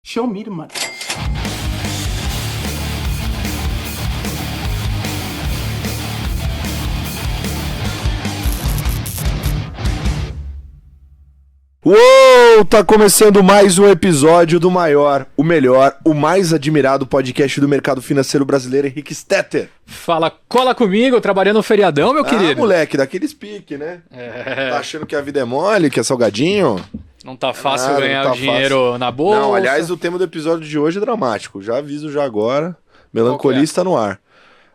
Show me the money. Uou! Tá começando mais um episódio do maior, o melhor, o mais admirado podcast do mercado financeiro brasileiro, Henrique Stetter. Fala, cola comigo, trabalhando no feriadão, meu querido. Moleque, daqueles pique, né? Tá achando que a vida é mole, que é salgadinho? Não tá fácil ganhar o dinheiro fácil. na bolsa. Não, aliás, o tema do episódio de hoje é dramático. Já aviso já agora. Melancolia está no ar.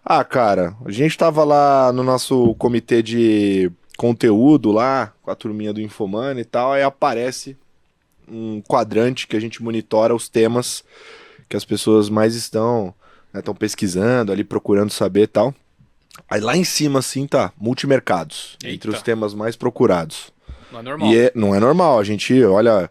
Ah, cara, a gente tava lá no nosso comitê de conteúdo lá, com a turminha do Infomani e tal, aí aparece um quadrante que a gente monitora os temas que as pessoas mais estão pesquisando ali, procurando saber e tal. Aí lá em cima, assim, tá, multimercados, entre os temas mais procurados. Não é normal. E não é normal, a gente olha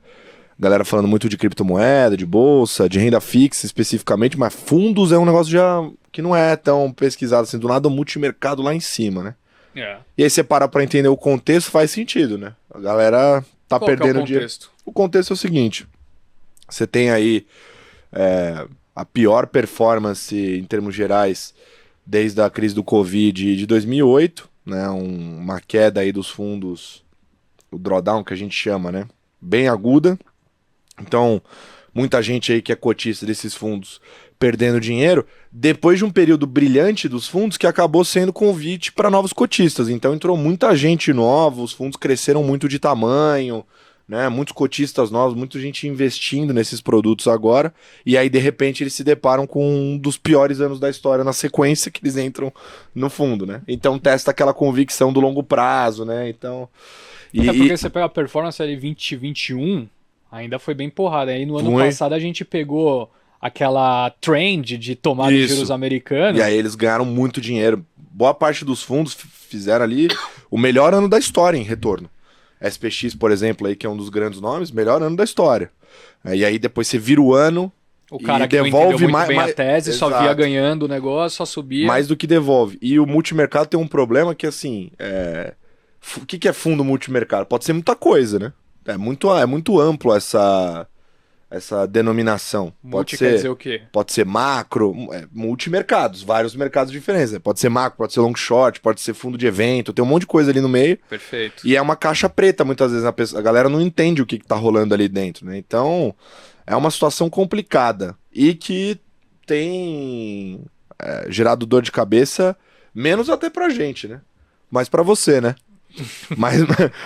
galera falando muito de criptomoeda, de bolsa, de renda fixa especificamente, mas fundos é um negócio já que não é tão pesquisado assim, do nada o multimercado lá em cima, né? É. E aí você para pra entender o contexto, faz sentido, né? A galera tá perdendo dinheiro. O contexto é o seguinte, você tem aí a pior performance em termos gerais desde a crise do Covid de 2008, né? Uma queda aí dos fundos, o drawdown que a gente chama, né? Bem aguda. Então, muita gente aí que é cotista desses fundos perdendo dinheiro, depois de um período brilhante dos fundos que acabou sendo convite para novos cotistas. Então entrou muita gente nova, os fundos cresceram muito de tamanho, né? Muitos cotistas novos, muita gente investindo nesses produtos agora, e aí de repente eles se deparam com um dos piores anos da história na sequência que eles entram no fundo, né? Então testa aquela convicção do longo prazo, né? Então... porque você pega a performance ali 2021, ainda foi bem porrada. Aí no ano passado a gente pegou aquela trend de tomada de juros americanos. E aí eles ganharam muito dinheiro. Boa parte dos fundos fizeram ali o melhor ano da história em retorno. SPX, por exemplo, aí, que é um dos grandes nomes, melhor ano da história. E aí depois você vira o ano... O cara que devolve não muito bem a tese, exato, só via ganhando o negócio, só subia. Mais do que devolve. E o multimercado tem um problema que, assim... O que é fundo multimercado? Pode ser muita coisa, né? É muito amplo essa denominação. Multi quer dizer o quê? Pode ser macro, multimercados, vários mercados diferentes. Né? Pode ser macro, pode ser long short, pode ser fundo de evento, tem um monte de coisa ali no meio. Perfeito. E é uma caixa preta, muitas vezes. A galera não entende o que tá rolando ali dentro, né? Então, é uma situação complicada. E que tem gerado dor de cabeça, menos até pra gente, né? Mas pra você, né?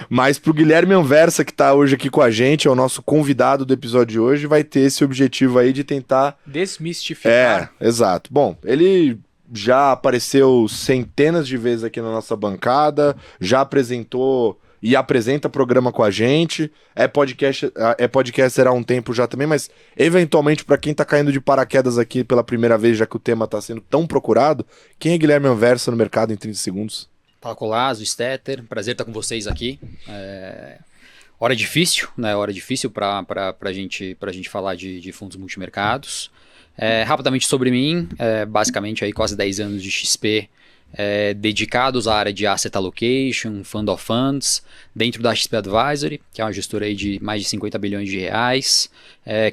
Mas pro Guilherme Anversa, que tá hoje aqui com a gente, é o nosso convidado do episódio de hoje, vai ter esse objetivo aí de tentar... desmistificar. Exato. Bom, ele já apareceu centenas de vezes aqui na nossa bancada, já apresentou e apresenta programa com a gente, é podcaster há um tempo já também, mas eventualmente para quem tá caindo de paraquedas aqui pela primeira vez, já que o tema tá sendo tão procurado, quem é Guilherme Anversa no mercado em 30 segundos? Fala, Colasso, Stetter, prazer estar com vocês aqui. Hora difícil, né? Hora difícil para a gente falar de fundos multimercados. Rapidamente sobre mim, basicamente aí quase 10 anos de XP dedicados à área de Asset Allocation, Fund of Funds, dentro da XP Advisory, que é uma gestora aí de mais de 50 bilhões de reais.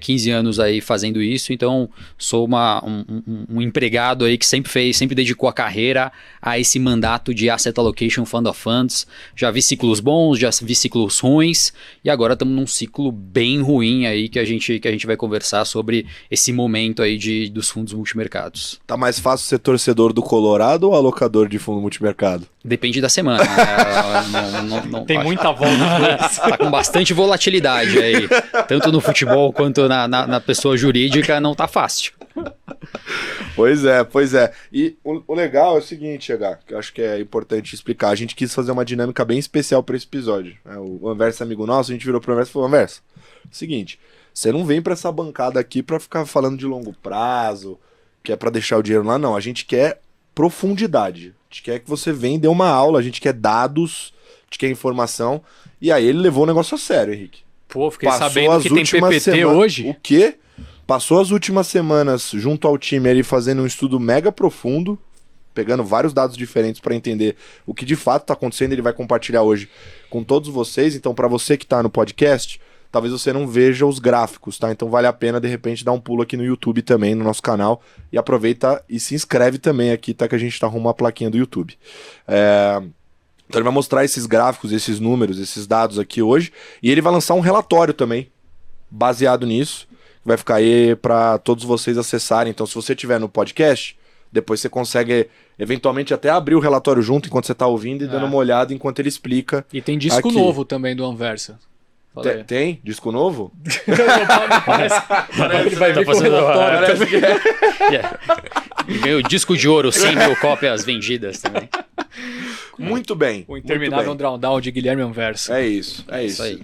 15 anos aí fazendo isso, então sou um empregado aí que sempre dedicou a carreira a esse mandato de Asset Allocation, Fund of Funds. Já vi ciclos bons, já vi ciclos ruins, e agora estamos num ciclo bem ruim aí que a gente vai conversar sobre esse momento aí dos fundos multimercados. Tá mais fácil ser torcedor do Colorado ou alocador de fundo multimercado? Depende da semana. Tem muita volta. Tá com bastante volatilidade aí, tanto no futebol quanto na pessoa jurídica, não tá fácil. Pois é. E o legal é o seguinte, H, que eu acho que é importante explicar. A gente quis fazer uma dinâmica bem especial para esse episódio. O Anversa, amigo nosso, a gente virou pro Anversa e falou: Anversa, seguinte, você não vem para essa bancada aqui para ficar falando de longo prazo, que é para deixar o dinheiro lá, não. A gente quer profundidade. A gente quer que você venha e dê uma aula, a gente quer dados, a gente quer informação. E aí ele levou o negócio a sério, Henrique. Pô, fiquei sabendo que tem PPT hoje. O quê? Passou as últimas semanas junto ao time ali fazendo um estudo mega profundo, pegando vários dados diferentes para entender o que de fato está acontecendo. Ele vai compartilhar hoje com todos vocês. Então, para você que está no podcast, talvez você não veja os gráficos, tá? Então vale a pena, de repente, dar um pulo aqui no YouTube também, no nosso canal, e aproveita e se inscreve também aqui, tá? Que a gente tá arrumando uma plaquinha do YouTube. Então ele vai mostrar esses gráficos, esses números, esses dados aqui hoje, e ele vai lançar um relatório também, baseado nisso, que vai ficar aí para todos vocês acessarem. Então se você estiver no podcast, depois você consegue eventualmente até abrir o relatório junto enquanto você tá ouvindo e dando uma olhada enquanto ele explica. E tem disco aqui. Novo também do Anversa. Tem? Disco novo? Parece ele vai vir com o relatório. E ganhou o disco de ouro, 100 mil cópias vendidas também. Muito bem. O interminável drawdown de Guilherme Anversa. É isso.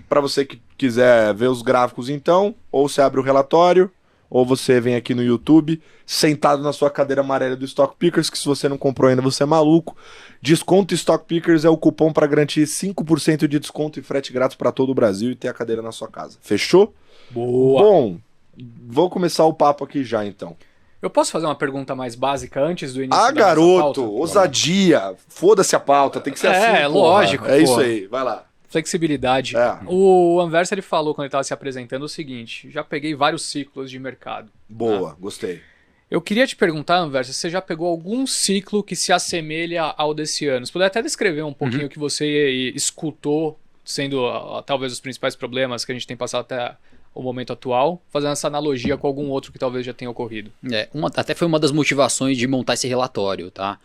Para você que quiser ver os gráficos então, ou você abre o relatório, ou você vem aqui no YouTube, sentado na sua cadeira amarela do Stock Pickers, que se você não comprou ainda, você é maluco. Desconto Stock Pickers é o cupom para garantir 5% de desconto e frete grátis para todo o Brasil e ter a cadeira na sua casa. Fechou? Boa! Bom, vou começar o papo aqui já, então. Eu posso fazer uma pergunta mais básica antes do início da garoto! pauta? Ousadia! Foda-se a pauta, tem que ser assim. É, lógico. É isso aí, vai lá. Flexibilidade. O Anversa ele falou quando ele estava se apresentando o seguinte: já peguei vários ciclos de mercado. Boa, gostei. Eu queria te perguntar, Anversa, se você já pegou algum ciclo que se assemelha ao desse ano? Se puder até descrever um pouquinho o que você escutou, sendo talvez os principais problemas que a gente tem passado até o momento atual, fazendo essa analogia com algum outro que talvez já tenha ocorrido. Até foi uma das motivações de montar esse relatório, tá?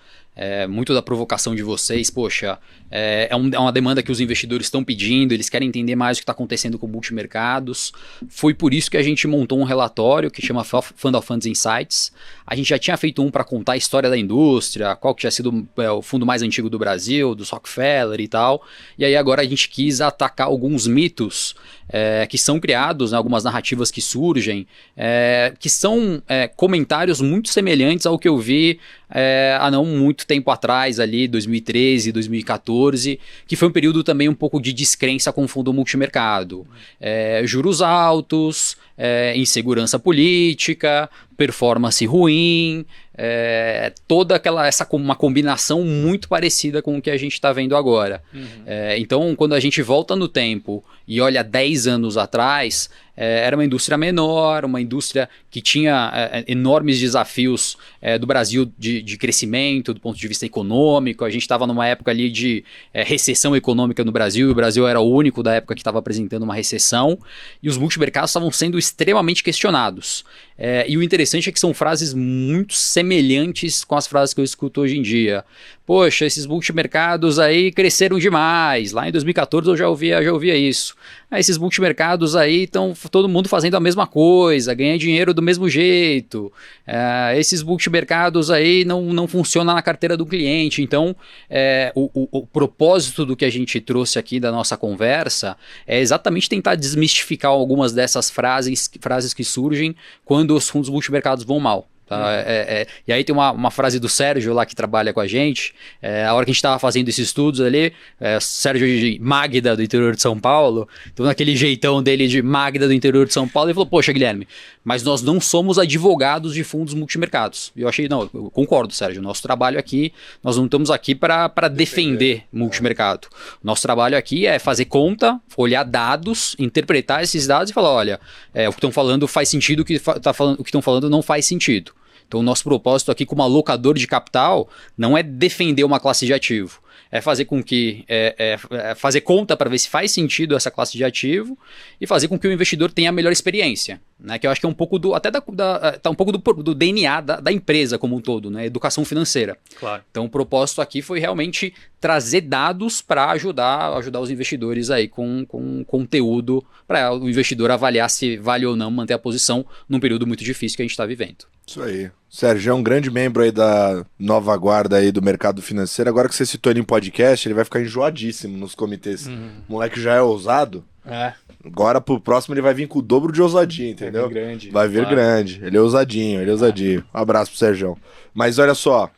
Muito da provocação de vocês, poxa, é uma demanda que os investidores estão pedindo, eles querem entender mais o que está acontecendo com multimercados. Foi por isso que a gente montou um relatório que chama Fund of Funds Insights. A gente já tinha feito um para contar a história da indústria, qual que tinha sido o fundo mais antigo do Brasil, do Rockefeller e tal. E aí agora a gente quis atacar alguns mitos que são criados, né, algumas narrativas que surgem, que são comentários muito semelhantes ao que eu vi há não muito tempo atrás, ali 2013, 2014, que foi um período também um pouco de descrença com o fundo multimercado. Juros altos, insegurança política, performance ruim, toda uma combinação muito parecida com o que a gente está vendo agora. Então, quando a gente volta no tempo e olha 10 anos atrás, era uma indústria menor, uma indústria que tinha enormes desafios do Brasil de crescimento, do ponto de vista econômico. A gente estava numa época ali de recessão econômica no Brasil, e o Brasil era o único da época que estava apresentando uma recessão, e os multimercados estavam sendo extremamente questionados. E o interessante é que são frases muito semelhantes com as frases que eu escuto hoje em dia. Poxa, esses multimercados aí cresceram demais. Lá em 2014 eu já ouvia isso. Esses multimercados aí estão todo mundo fazendo a mesma coisa, ganhando dinheiro do mesmo jeito. Esses multimercados aí não funcionam na carteira do cliente. Então, o propósito do que a gente trouxe aqui da nossa conversa é exatamente tentar desmistificar algumas dessas frases que surgem quando os fundos multimercados vão mal. Tá? E aí tem uma frase do Sérgio lá que trabalha com a gente, a hora que a gente estava fazendo esses estudos ali, Sérgio de Magda do interior de São Paulo, então naquele jeitão dele de Magda do interior de São Paulo, ele falou, poxa Guilherme, mas nós não somos advogados de fundos multimercados. E eu achei, não, eu concordo Sérgio, nosso trabalho aqui, nós não estamos aqui para defender multimercado. Nosso trabalho aqui é fazer conta, olhar dados, interpretar esses dados e falar, olha, o que estão falando faz sentido, o que estão falando não faz sentido. Então o nosso propósito aqui como alocador de capital não é defender uma classe de ativo, é fazer com que fazer conta para ver se faz sentido essa classe de ativo e fazer com que o investidor tenha a melhor experiência, né? Que eu acho que é um pouco tá um pouco do DNA da empresa como um todo, né? Educação financeira. Claro. Então o propósito aqui foi realmente trazer dados para ajudar os investidores aí com conteúdo para o investidor avaliar se vale ou não manter a posição num período muito difícil que a gente está vivendo. Isso aí. Sérgio é um grande membro aí da nova guarda aí do mercado financeiro. Agora que você citou ele em podcast, ele vai ficar enjoadíssimo nos comitês. O moleque já é ousado. Agora pro próximo ele vai vir com o dobro de ousadia, entendeu? Vai vir grande. Ele é ousadinho, Um abraço pro Sérgio. Mas olha só,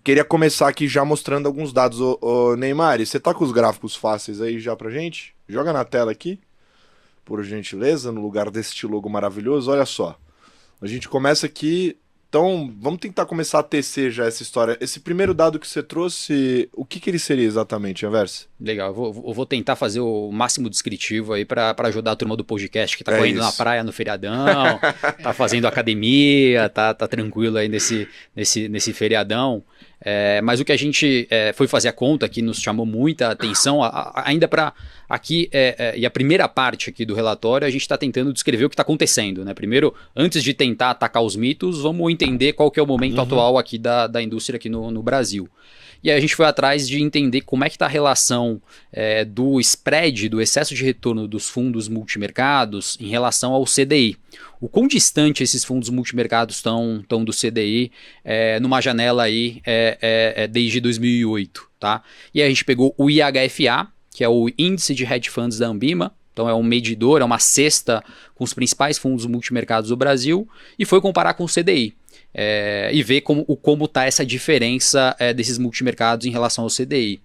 queria começar aqui já mostrando alguns dados. Ô Neymar, você tá com os gráficos fáceis aí já pra gente? Joga na tela aqui, por gentileza, no lugar deste logo maravilhoso. Olha só. A gente começa aqui Então, vamos tentar começar a tecer já essa história. Esse primeiro dado que você trouxe, o que ele seria exatamente, Anversa? Legal, eu vou tentar fazer o máximo descritivo aí para ajudar a turma do podcast que tá correndo na praia no feriadão, tá fazendo academia, tá tranquilo aí nesse feriadão. Mas o que a gente foi fazer a conta que nos chamou muita atenção, ainda para aqui, e a primeira parte aqui do relatório, a gente está tentando descrever o que está acontecendo, né? Primeiro, antes de tentar atacar os mitos, vamos entender qual que é o momento atual aqui da indústria aqui no Brasil. E aí a gente foi atrás de entender como é que está a relação do spread, do excesso de retorno dos fundos multimercados em relação ao CDI. O quão distante esses fundos multimercados estão do CDI numa janela aí desde 2008, tá? E aí a gente pegou o IHFA, que é o Índice de Hedge Funds da Ambima. Então é um medidor, é uma cesta com os principais fundos multimercados do Brasil, e foi comparar com o CDI. E ver como está essa diferença desses multimercados em relação ao CDI.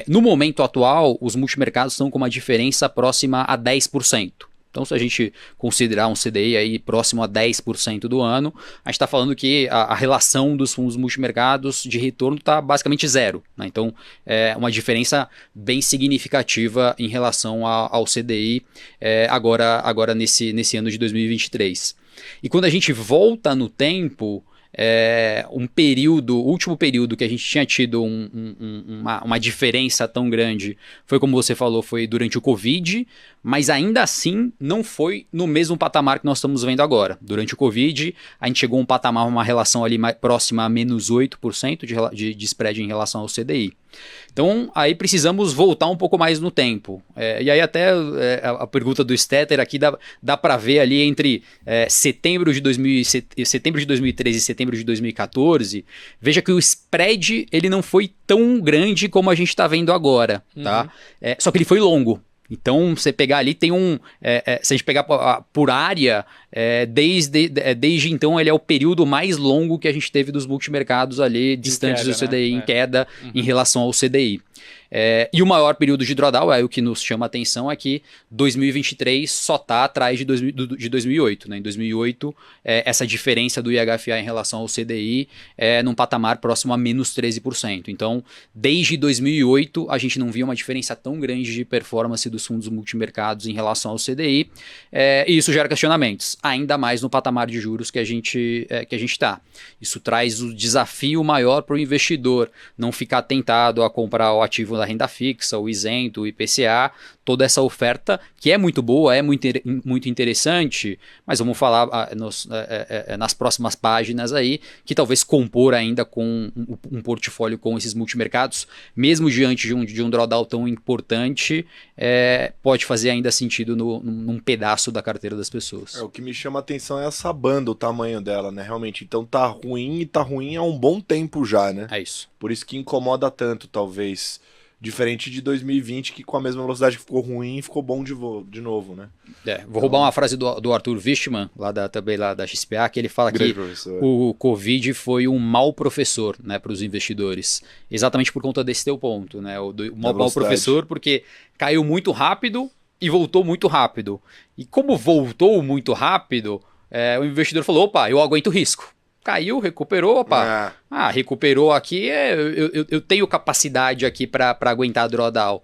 No momento atual, os multimercados estão com uma diferença próxima a 10%. Então, se a gente considerar um CDI aí próximo a 10% do ano, a gente está falando que a relação dos fundos multimercados de retorno está basicamente zero, né? Então, é uma diferença bem significativa em relação ao CDI agora nesse ano de 2023. E quando a gente volta no tempo, o último período que a gente tinha tido uma diferença tão grande foi, como você falou, foi durante o Covid, mas ainda assim não foi no mesmo patamar que nós estamos vendo agora. Durante o Covid, a gente chegou a um patamar, uma relação ali mais próxima a menos 8% de spread em relação ao CDI. Então, aí precisamos voltar um pouco mais no tempo. E aí até a pergunta do Stetter aqui dá para ver ali entre setembro de 2013 e setembro de 2014, veja que o spread ele não foi tão grande como a gente está vendo agora, tá? Só que ele foi longo. Então, você pegar ali, tem se a gente pegar por área, desde então ele é o período mais longo que a gente teve dos multimercados ali, distantes do CDI, em queda em relação ao CDI. E o maior período de drawdown, o que nos chama a atenção é que 2023 só está atrás de 2008. Né? Em 2008, essa diferença do IHFA em relação ao CDI é num patamar próximo a menos 13%. Então, desde 2008, a gente não via uma diferença tão grande de performance dos fundos multimercados em relação ao CDI, e isso gera questionamentos, ainda mais no patamar de juros que a gente está. Isso traz o desafio maior para o investidor não ficar tentado a comprar o ativo da renda fixa, o isento, o IPCA, toda essa oferta que é muito boa, é muito interessante, mas vamos falar nas próximas páginas aí, que talvez compor ainda com um portfólio com esses multimercados, mesmo diante de um drawdown tão importante, pode fazer ainda sentido num pedaço da carteira das pessoas. O que me chama a atenção é essa banda, o tamanho dela, né? Realmente, então tá ruim há um bom tempo já, né? É isso. Por isso que incomoda tanto, talvez. Diferente de 2020, que com a mesma velocidade ficou ruim, ficou bom de novo, né? Vou roubar uma frase do Arthur Wichmann, também lá da XPA, que ele fala que o Covid foi um mau professor, né, para os investidores. Exatamente por conta desse teu ponto, né? O mau professor, porque caiu muito rápido e voltou muito rápido. E como voltou muito rápido, o investidor falou, opa, eu aguento risco. Caiu, recuperou, recuperou aqui, eu tenho capacidade aqui para aguentar drawdown.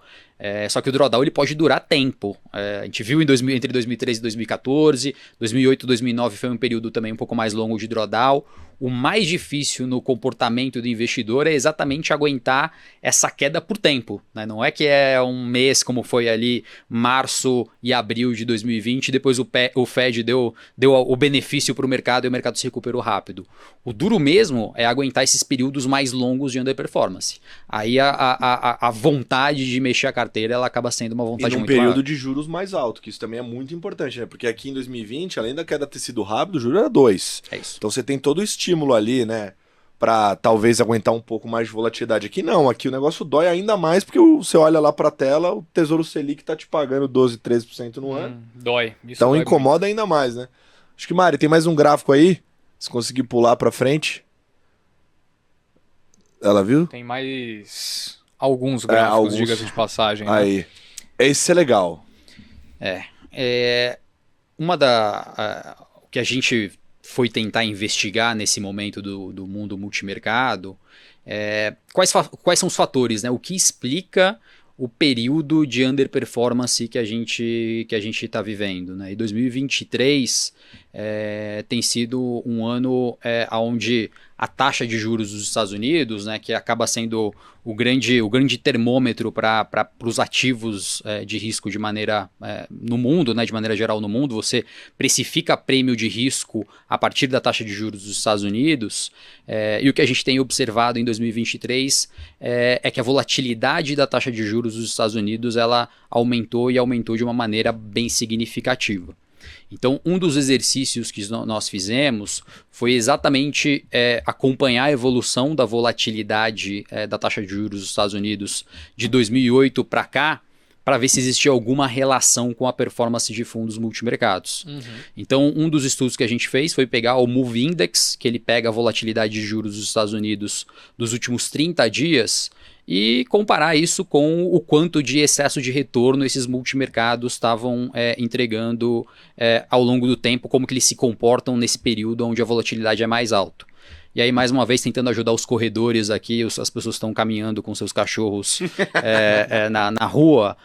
Só que o drawdown ele pode durar tempo. A gente viu entre 2013 e 2014, 2008 e 2009 foi um período também um pouco mais longo de drawdown. O mais difícil no comportamento do investidor é exatamente aguentar essa queda por tempo, né? Não é que é um mês como foi ali março e abril de 2020, depois o Fed deu o benefício para o mercado e o mercado se recuperou rápido. O duro mesmo é aguentar esses períodos mais longos de underperformance. Aí a vontade de mexer a carteira ela acaba sendo uma vontade muito maior. E num período de juros mais alto, que isso também é muito importante, né? Porque aqui em 2020, além da queda ter sido rápido, o juro era 2. É isso. Então você tem todo o estímulo ali, né? Pra talvez aguentar um pouco mais de volatilidade. Aqui não, aqui o negócio dói ainda mais porque você olha lá pra tela, o Tesouro Selic tá te pagando 12, 13% no ano. Dói. Então dói incomoda muito. Ainda mais, né? Acho que, Mari, tem mais um gráfico aí? Se conseguir pular pra frente. Ela viu? Tem mais alguns gráficos, diga-se de passagem. Né? Aí. Esse é legal. O que a gente foi tentar investigar nesse momento do mundo multimercado, quais são os fatores, né? O que explica o período de underperformance que a gente está vivendo, né? E 2023 tem sido um ano onde a taxa de juros dos Estados Unidos, né, que acaba sendo o grande termômetro para os ativos de risco de maneira no mundo, né, de maneira geral no mundo, você precifica prêmio de risco a partir da taxa de juros dos Estados Unidos, e o que a gente tem observado em 2023 é que a volatilidade da taxa de juros dos Estados Unidos ela aumentou de uma maneira bem significativa. Então, um dos exercícios que nós fizemos foi exatamente acompanhar a evolução da volatilidade da taxa de juros dos Estados Unidos de 2008 para cá, para ver se existia alguma relação com a performance de fundos multimercados. Uhum. Então, um dos estudos que a gente fez foi pegar o Move Index, que ele pega a volatilidade de juros dos Estados Unidos dos últimos 30 dias, e comparar isso com o quanto de excesso de retorno esses multimercados estavam entregando ao longo do tempo, como que eles se comportam nesse período onde a volatilidade é mais alta. E aí, mais uma vez, tentando ajudar os corredores aqui, as pessoas estão caminhando com seus cachorros na rua.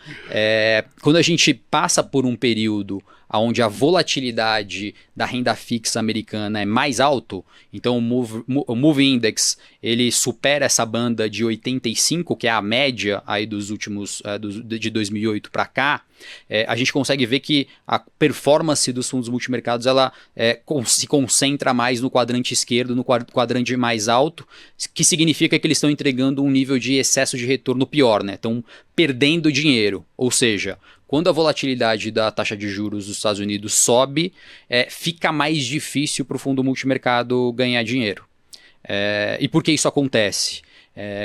Quando a gente passa por um período onde a volatilidade da renda fixa americana é mais alto, então o Move Index ele supera essa banda de 85, que é a média aí dos últimos de 2008 para cá, a gente consegue ver que a performance dos fundos multimercados ela se concentra mais no quadrante esquerdo, no quadrante mais alto, que significa que eles estão entregando um nível de excesso de retorno pior, né? Estão perdendo dinheiro, ou seja, quando a volatilidade da taxa de juros dos Estados Unidos sobe, fica mais difícil para o fundo multimercado ganhar dinheiro. E por que isso acontece?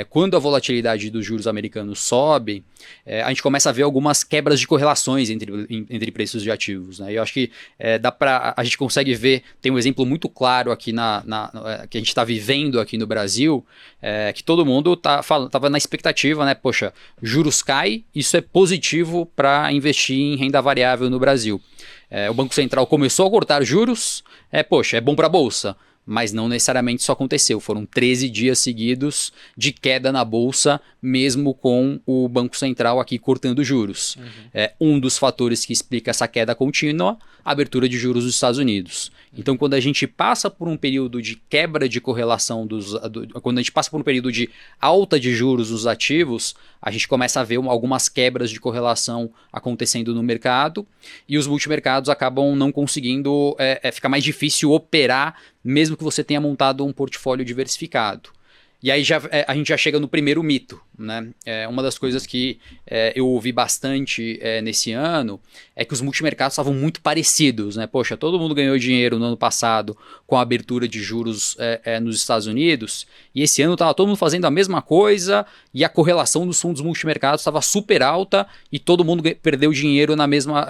Quando a volatilidade dos juros americanos sobe, a gente começa a ver algumas quebras de correlações entre preços de ativos, né? E eu acho que a gente consegue ver, tem um exemplo muito claro aqui que a gente está vivendo aqui no Brasil, que todo mundo estava na expectativa, né? Poxa, juros cai, isso é positivo para investir em renda variável no Brasil. O Banco Central começou a cortar juros, poxa, é bom para a Bolsa. Mas não necessariamente isso aconteceu. Foram 13 dias seguidos de queda na Bolsa, mesmo com o Banco Central aqui cortando juros. Uhum. Um dos fatores que explica essa queda contínua, a abertura de juros dos Estados Unidos. Então, quando a gente passa por um período de quebra de correlação, quando a gente passa por um período de alta de juros dos ativos, a gente começa a ver algumas quebras de correlação acontecendo no mercado e os multimercados acabam não conseguindo, fica mais difícil operar, mesmo que você tenha montado um portfólio diversificado. E aí a gente já chega no primeiro mito, né? Uma das coisas que eu ouvi bastante nesse ano é que os multimercados estavam muito parecidos, né? Poxa, todo mundo ganhou dinheiro no ano passado com a abertura de juros nos Estados Unidos e esse ano estava todo mundo fazendo a mesma coisa e a correlação dos fundos multimercados estava super alta e todo mundo perdeu dinheiro na mesma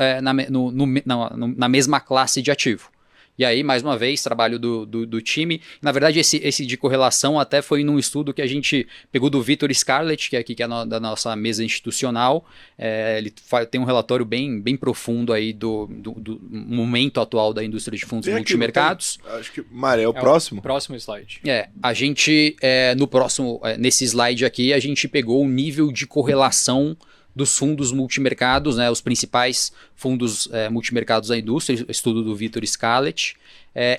classe de ativo. E aí, mais uma vez, trabalho do time. Na verdade, esse de correlação até foi num estudo que a gente pegou do Vitor Scarlett, que é da nossa mesa institucional. Ele tem um relatório bem profundo aí do momento atual da indústria de fundos multimercados. Acho que, Maré, é o próximo? Próximo slide. A gente, nesse slide aqui, a gente pegou o nível de correlação dos fundos multimercados, né, os principais fundos multimercados da indústria, estudo do Vitor Scarlett.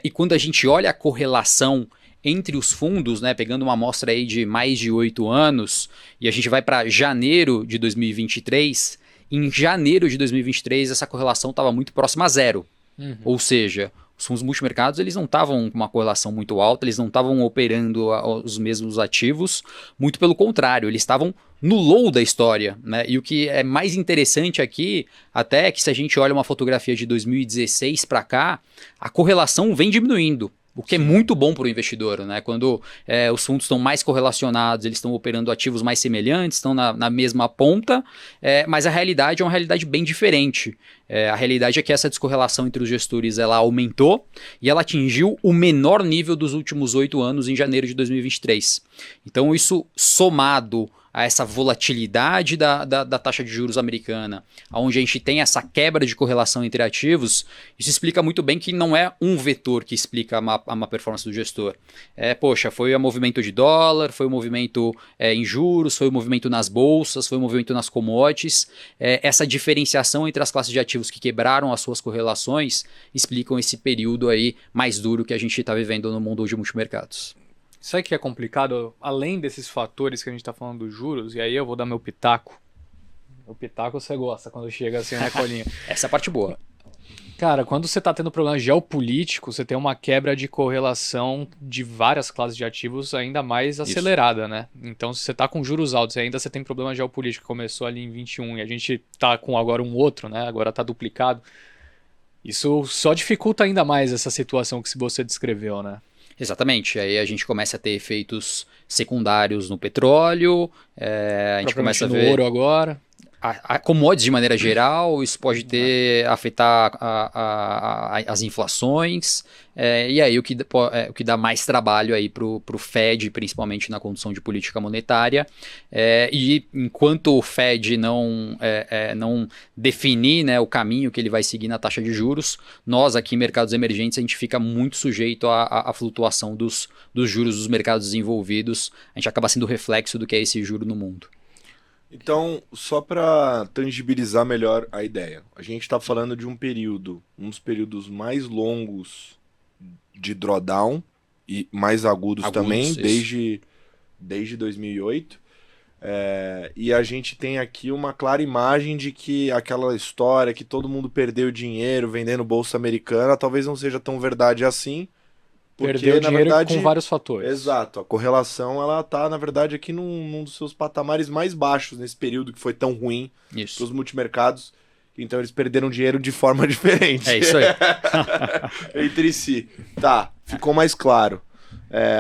E quando a gente olha a correlação entre os fundos, né, pegando uma amostra aí de mais de 8 anos, e a gente vai para janeiro de 2023, em janeiro de 2023 essa correlação estava muito próxima a zero. Uhum. Ou seja, os fundos multimercados eles não estavam com uma correlação muito alta, eles não estavam operando os mesmos ativos, muito pelo contrário, eles estavam no low da história, né? E o que é mais interessante aqui, até é que se a gente olha uma fotografia de 2016 para cá, a correlação vem diminuindo. O que é muito bom para o investidor, né? Quando os fundos estão mais correlacionados, eles estão operando ativos mais semelhantes, estão na mesma ponta, mas a realidade é uma realidade bem diferente. A realidade é que essa descorrelação entre os gestores ela aumentou e ela atingiu o menor nível dos últimos 8 anos em janeiro de 2023. Então isso somado a essa volatilidade da taxa de juros americana, onde a gente tem essa quebra de correlação entre ativos, isso explica muito bem que não é um vetor que explica a má performance do gestor. Foi o movimento de dólar, foi o movimento em juros, foi o movimento nas bolsas, foi o movimento nas commodities. Essa diferenciação entre as classes de ativos que quebraram as suas correlações explicam esse período aí mais duro que a gente está vivendo no mundo de multimercados. Sabe o que é complicado? Além desses fatores que a gente está falando dos juros, e aí eu vou dar meu pitaco. O pitaco você gosta quando chega assim na colinha. Essa é a parte boa. Cara, quando você está tendo problema geopolítico, você tem uma quebra de correlação de várias classes de ativos ainda mais acelerada, né? Então, se você está com juros altos e ainda você tem problema geopolítico, começou ali em 21 e a gente está com agora um outro, né? Agora está duplicado. Isso só dificulta ainda mais essa situação que você descreveu, né? Exatamente, aí a gente começa a ter efeitos secundários no petróleo, a gente começa a ver... no ouro agora. A commodities de maneira geral, isso pode afetar as inflações, e aí o que dá mais trabalho aí para o Fed, principalmente na condução de política monetária, e enquanto o Fed não definir, né, o caminho que ele vai seguir na taxa de juros, nós aqui em mercados emergentes a gente fica muito sujeito à flutuação dos juros dos mercados desenvolvidos, a gente acaba sendo reflexo do que é esse juro no mundo. Então, só para tangibilizar melhor a ideia, a gente está falando de um dos períodos mais longos de drawdown e mais agudos também, desde 2008. E a gente tem aqui uma clara imagem de que aquela história que todo mundo perdeu dinheiro vendendo bolsa americana talvez não seja tão verdade assim. Porque, perdeu dinheiro, na verdade, com vários fatores. Exato, a correlação ela tá, na verdade, aqui num dos seus patamares mais baixos nesse período que foi tão ruim para os multimercados. Então eles perderam dinheiro de forma diferente. É isso aí. Entre si. Tá, ficou mais claro.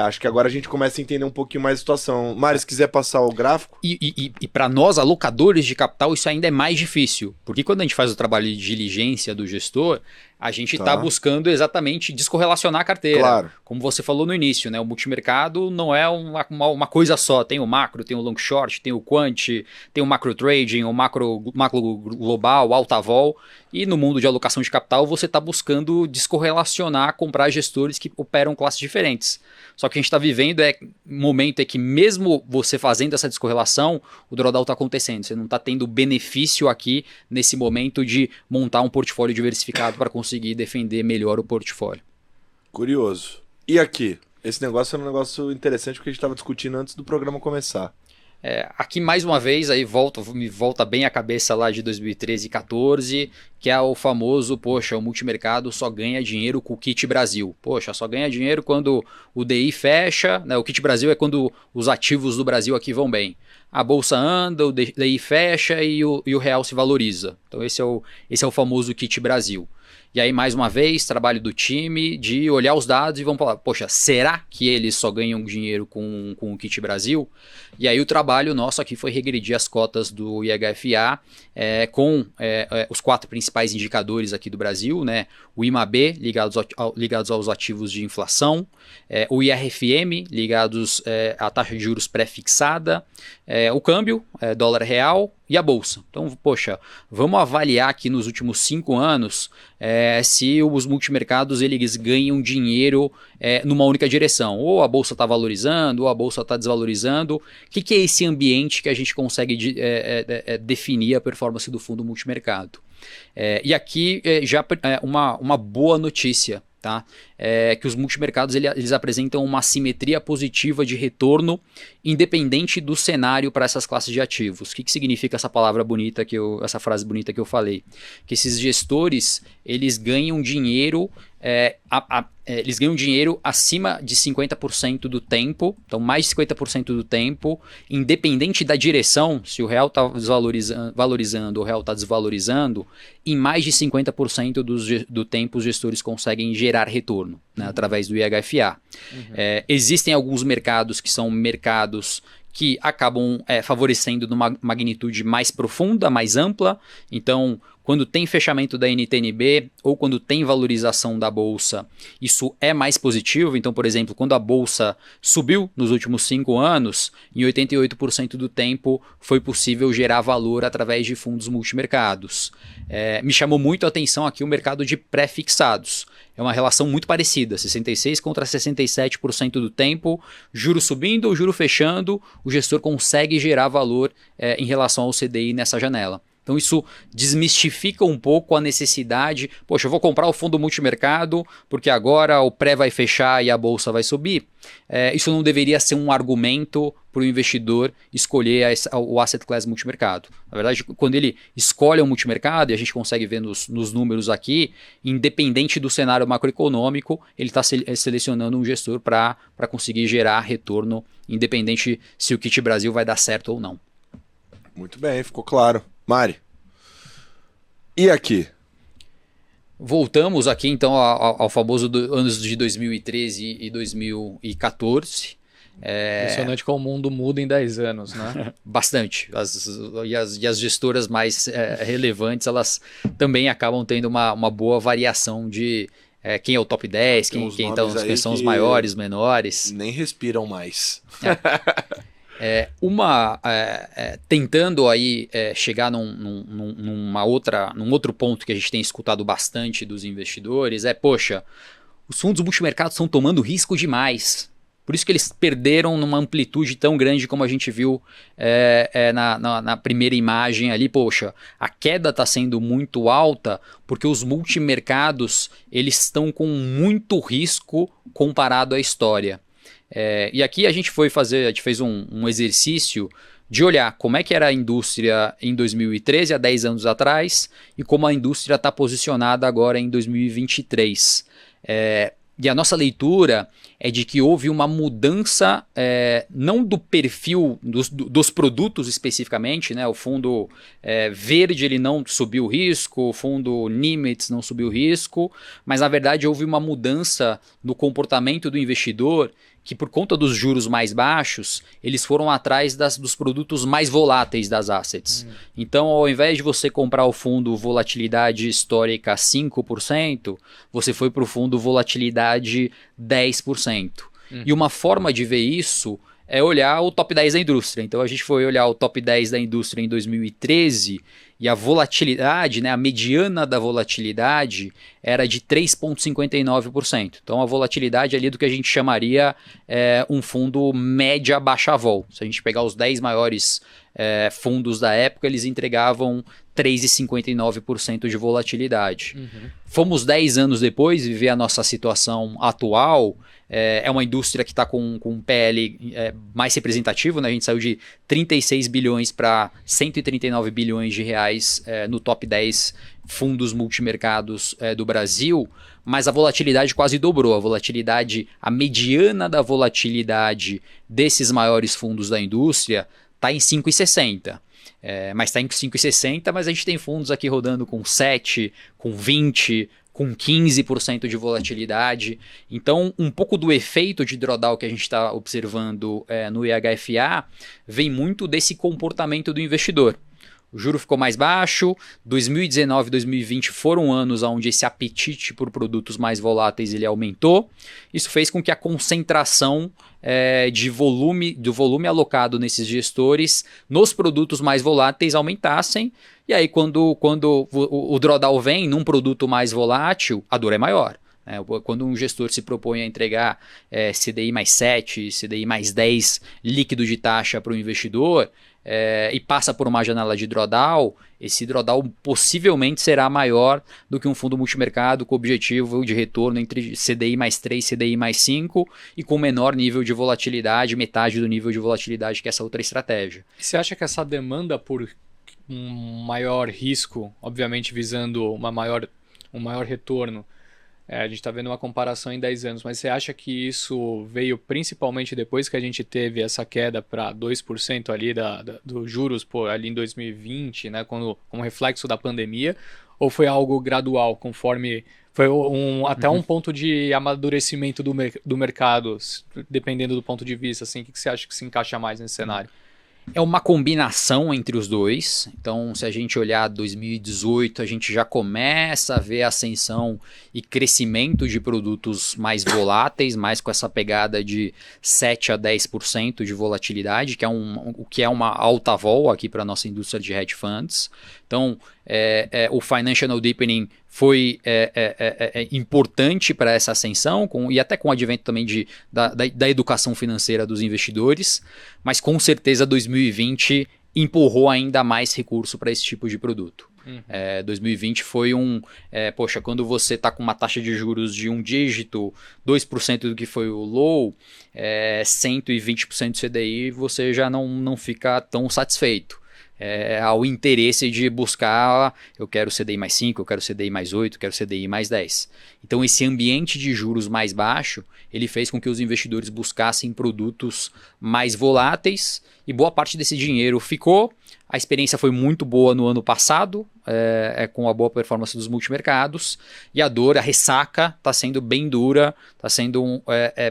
Acho que agora a gente começa a entender um pouquinho mais a situação. Mário, se quiser passar o gráfico. E para nós, alocadores de capital, isso ainda é mais difícil. Porque quando a gente faz o trabalho de diligência do gestor, a gente está buscando exatamente descorrelacionar a carteira. Claro. Como você falou no início, né? O multimercado não é uma coisa só. Tem o macro, tem o long short, tem o quant, tem o macro trading, o macro global, alta vol. E no mundo de alocação de capital, você está buscando descorrelacionar, comprar gestores que operam classes diferentes. Só que a gente está vivendo um momento que mesmo você fazendo essa descorrelação, o drawdown está acontecendo. Você não está tendo benefício aqui nesse momento de montar um portfólio diversificado para conseguir defender melhor o portfólio. Curioso. E aqui? Esse negócio é um negócio interessante porque a gente estava discutindo antes do programa começar. Aqui mais uma vez aí me volta bem a cabeça lá de 2013 e 2014, que é o famoso, o multimercado só ganha dinheiro com o Kit Brasil. Só ganha dinheiro quando o DI fecha, né? O Kit Brasil é quando os ativos do Brasil aqui vão bem. A bolsa anda, o DI fecha e o real se valoriza. Então esse é o famoso Kit Brasil. E aí, mais uma vez, trabalho do time de olhar os dados e vamos falar, será que eles só ganham dinheiro com o Kit Brasil? E aí o trabalho nosso aqui foi regredir as cotas do IHFA com os 4 principais indicadores aqui do Brasil, né? O IMAB, ligados aos ativos de inflação, o IRFM, ligados à taxa de juros pré-fixada, o câmbio, dólar real, e a bolsa. Então, vamos avaliar aqui nos últimos 5 anos se os multimercados eles ganham dinheiro numa única direção. Ou a bolsa está valorizando, ou a bolsa está desvalorizando. O que é esse ambiente que a gente consegue definir a performance do fundo multimercado? E aqui já uma boa notícia. Tá? Que os multimercados eles apresentam uma simetria positiva de retorno independente do cenário para essas classes de ativos. O que significa essa palavra bonita essa frase bonita que eu falei? Que esses gestores eles ganham dinheiro acima de 50% do tempo, então mais de 50% do tempo, independente da direção, se o real está valorizando ou o real está desvalorizando, em mais de 50% do tempo os gestores conseguem gerar retorno, né, através do IHFA. Existem alguns mercados que são mercados que acabam favorecendo numa magnitude mais profunda, mais ampla. Então, quando tem fechamento da NTN-B ou quando tem valorização da bolsa, isso é mais positivo. Então, por exemplo, quando a bolsa subiu nos últimos 5 anos, em 88% do tempo foi possível gerar valor através de fundos multimercados. Me chamou muito a atenção aqui o mercado de pré-fixados. É uma relação muito parecida, 66% contra 67% do tempo, juro subindo ou juro fechando, o gestor consegue gerar valor em relação ao CDI nessa janela. Então isso desmistifica um pouco a necessidade, poxa, eu vou comprar o fundo multimercado porque agora o pré vai fechar e a bolsa vai subir. Isso não deveria ser um argumento para o investidor escolher o asset class multimercado. Na verdade, quando ele escolhe o multimercado, e a gente consegue ver nos números aqui, independente do cenário macroeconômico, ele está selecionando um gestor para conseguir gerar retorno, independente se o Kit Brasil vai dar certo ou não. Muito bem, ficou claro. Mari, e aqui? Voltamos aqui então ao famoso anos de 2013 e 2014. Impressionante como o mundo muda em 10 anos, né? Bastante. E as gestoras mais relevantes, elas também acabam tendo uma boa variação de quem é o top 10, quem são os maiores, menores. Nem respiram mais. Tentando aí chegar num outro ponto que a gente tem escutado bastante dos investidores poxa, os fundos multimercados estão tomando risco demais. Por isso que eles perderam numa amplitude tão grande como a gente viu na primeira imagem ali. Poxa, a queda está sendo muito alta porque os multimercados eles estão com muito risco comparado à história. E aqui a gente fez um exercício de olhar como é que era a indústria em 2013, há 10 anos atrás, e como a indústria está posicionada agora em 2023. E a nossa leitura é de que houve uma mudança, não do perfil dos produtos especificamente, né? O fundo verde ele não subiu o risco, o fundo Nimitz não subiu o risco, mas na verdade houve uma mudança no comportamento do investidor que por conta dos juros mais baixos, eles foram atrás dos produtos mais voláteis das assets. Então, ao invés de você comprar o fundo volatilidade histórica 5%, você foi para o fundo volatilidade 10%. E uma forma de ver isso é olhar o top 10 da indústria. Então, a gente foi olhar o top 10 da indústria em 2013 e a volatilidade, né, a mediana da volatilidade era de 3,59%. Então, a volatilidade ali do que a gente chamaria um fundo média baixa vol. Se a gente pegar os 10 maiores fundos da época, eles entregavam 3,59% de volatilidade. Fomos 10 anos depois viver a nossa situação atual. É uma indústria que está com um PL mais representativo, né? A gente saiu de 36 bilhões para 139 bilhões de reais no top 10 fundos multimercados do Brasil, mas a volatilidade quase dobrou. A mediana da volatilidade desses maiores fundos da indústria está em 5,60. Mas está em 5,60, mas a gente tem fundos aqui rodando com 7, com 20, com 15% de volatilidade. Então, um pouco do efeito de drawdown que a gente está observando no IHFA vem muito desse comportamento do investidor. O juro ficou mais baixo, 2019 e 2020 foram anos onde esse apetite por produtos mais voláteis ele aumentou. Isso fez com que a concentração do volume alocado nesses gestores nos produtos mais voláteis aumentassem. E aí quando o drawdown vem num produto mais volátil, a dor é maior. Quando um gestor se propõe a entregar CDI mais 7, CDI mais 10 líquido de taxa para o investidor, e passa por uma janela de drawdown, esse drawdown possivelmente será maior do que um fundo multimercado com objetivo de retorno entre CDI mais 3 e CDI mais 5 e com menor nível de volatilidade, metade do nível de volatilidade que essa outra estratégia. Você acha que essa demanda por um maior risco, obviamente visando um maior retorno, a gente está vendo uma comparação em 10 anos, mas você acha que isso veio principalmente depois que a gente teve essa queda para 2% ali dos juros ali em 2020, né, como reflexo da pandemia, ou foi algo gradual, conforme foi até um ponto de amadurecimento do mercado, dependendo do ponto de vista, assim, o que você acha que se encaixa mais nesse cenário? É uma combinação entre os dois. Então, se a gente olhar 2018, a gente já começa a ver a ascensão e crescimento de produtos mais voláteis, mais com essa pegada de 7 a 10% de volatilidade, que é o que é uma alta vol aqui para a nossa indústria de hedge funds. Então, o financial deepening foi importante para essa ascensão e até com o advento também da educação financeira dos investidores, mas com certeza 2020 empurrou ainda mais recurso para esse tipo de produto. 2020 foi quando você está com uma taxa de juros de um dígito, 2% do que foi o low, 120% do CDI, você já não fica tão satisfeito. Ao interesse de buscar, eu quero CDI mais 5, eu quero CDI mais 8, eu quero CDI mais 10. Então esse ambiente de juros mais baixo, ele fez com que os investidores buscassem produtos mais voláteis e boa parte desse dinheiro ficou. A experiência foi muito boa no ano passado, com a boa performance dos multimercados, e a ressaca está sendo bem dura, está sendo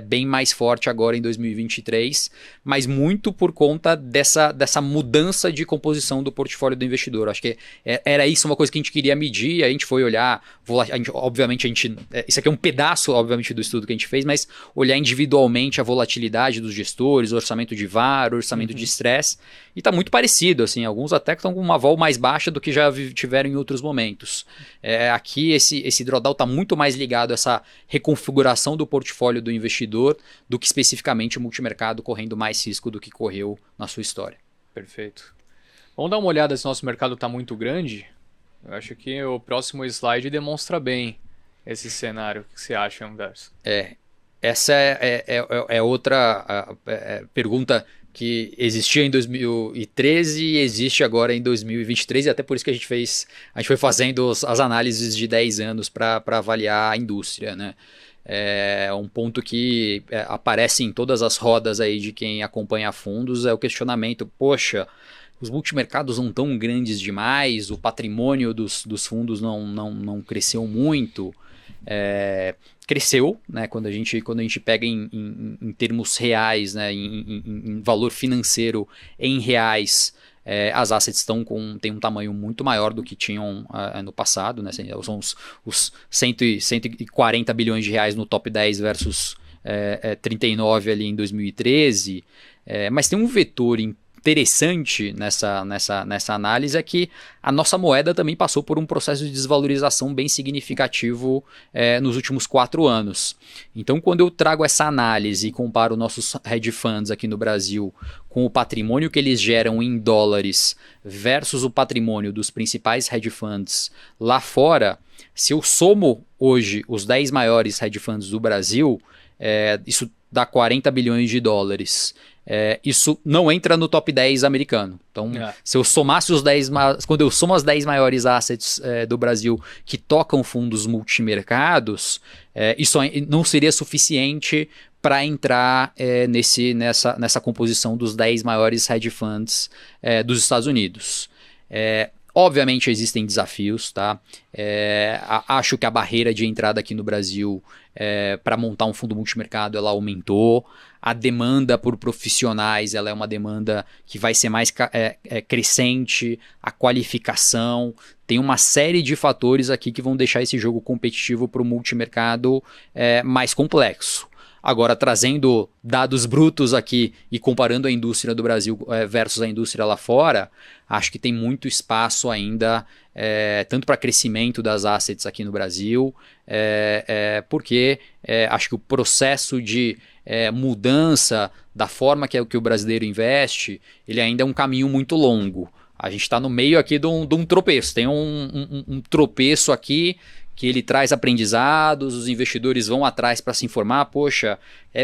bem mais forte agora em 2023, mas muito por conta dessa mudança de composição do portfólio do investidor. Acho que era isso uma coisa que a gente queria medir, a gente foi olhar, isso aqui é um pedaço, obviamente, do estudo que a gente fez, mas olhar individualmente a volatilidade dos gestores, o orçamento de VaR, o orçamento de estresse, e está muito parecido, assim, alguns até estão com uma vol mais baixa do que já tiveram em outros momentos. Aqui esse drawdown está muito mais ligado a essa reconfiguração do portfólio do investidor do que especificamente o multimercado correndo mais risco do que correu na sua história. Perfeito. Vamos dar uma olhada se nosso mercado está muito grande? Eu acho que o próximo slide demonstra bem esse cenário. O que você acha, Anverso? Essa é outra pergunta que existia em 2013 e existe agora em 2023, e até por isso que a gente foi fazendo as análises de 10 anos para avaliar a indústria, né? Um ponto que aparece em todas as rodas aí de quem acompanha fundos é o questionamento, poxa, os multimercados não tão grandes demais, o patrimônio dos fundos não cresceu muito. Cresceu, né, quando a gente pega em termos reais, né, em valor financeiro em reais, as assets têm um tamanho muito maior do que tinham no passado, né, são os 140 bilhões de reais no top 10 versus 39 ali em 2013, mas tem um vetor interessante nessa análise é que a nossa moeda também passou por um processo de desvalorização bem significativo nos últimos 4 anos. Então, quando eu trago essa análise e comparo nossos hedge funds aqui no Brasil com o patrimônio que eles geram em dólares versus o patrimônio dos principais hedge funds lá fora, se eu somo hoje os 10 maiores hedge funds do Brasil, isso dá 40 bilhões de dólares. Isso não entra no top 10 americano. Então, se eu somasse quando eu somo as 10 maiores assets do Brasil que tocam fundos multimercados, isso não seria suficiente para entrar nessa composição dos 10 maiores hedge funds dos Estados Unidos. Obviamente existem desafios, tá? Acho que a barreira de entrada aqui no Brasil para montar um fundo multimercado ela aumentou. A demanda por profissionais ela é uma demanda que vai ser mais crescente, a qualificação. Tem uma série de fatores aqui que vão deixar esse jogo competitivo para o multimercado mais complexo. Agora, trazendo dados brutos aqui e comparando a indústria do Brasil versus a indústria lá fora, acho que tem muito espaço ainda, tanto para crescimento das assets aqui no Brasil, porque acho que o processo de mudança da forma que o brasileiro investe, ele ainda é um caminho muito longo. A gente está no meio aqui de um tropeço, tem um tropeço aqui que ele traz aprendizados, os investidores vão atrás para se informar, poxa,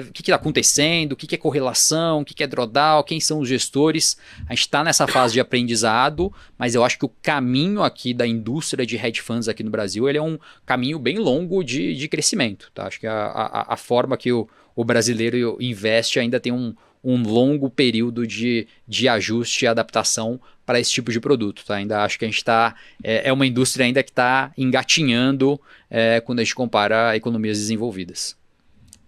o que está acontecendo, o que é correlação, o que é drawdown, quem são os gestores. A gente está nessa fase de aprendizado, mas eu acho que o caminho aqui da indústria de hedge funds aqui no Brasil, ele é um caminho bem longo de crescimento. Tá? Acho que a forma que o brasileiro investe ainda tem um longo período de ajuste e adaptação para esse tipo de produto. Tá? Ainda acho que a gente está... É uma indústria ainda que está engatinhando quando a gente compara economias desenvolvidas.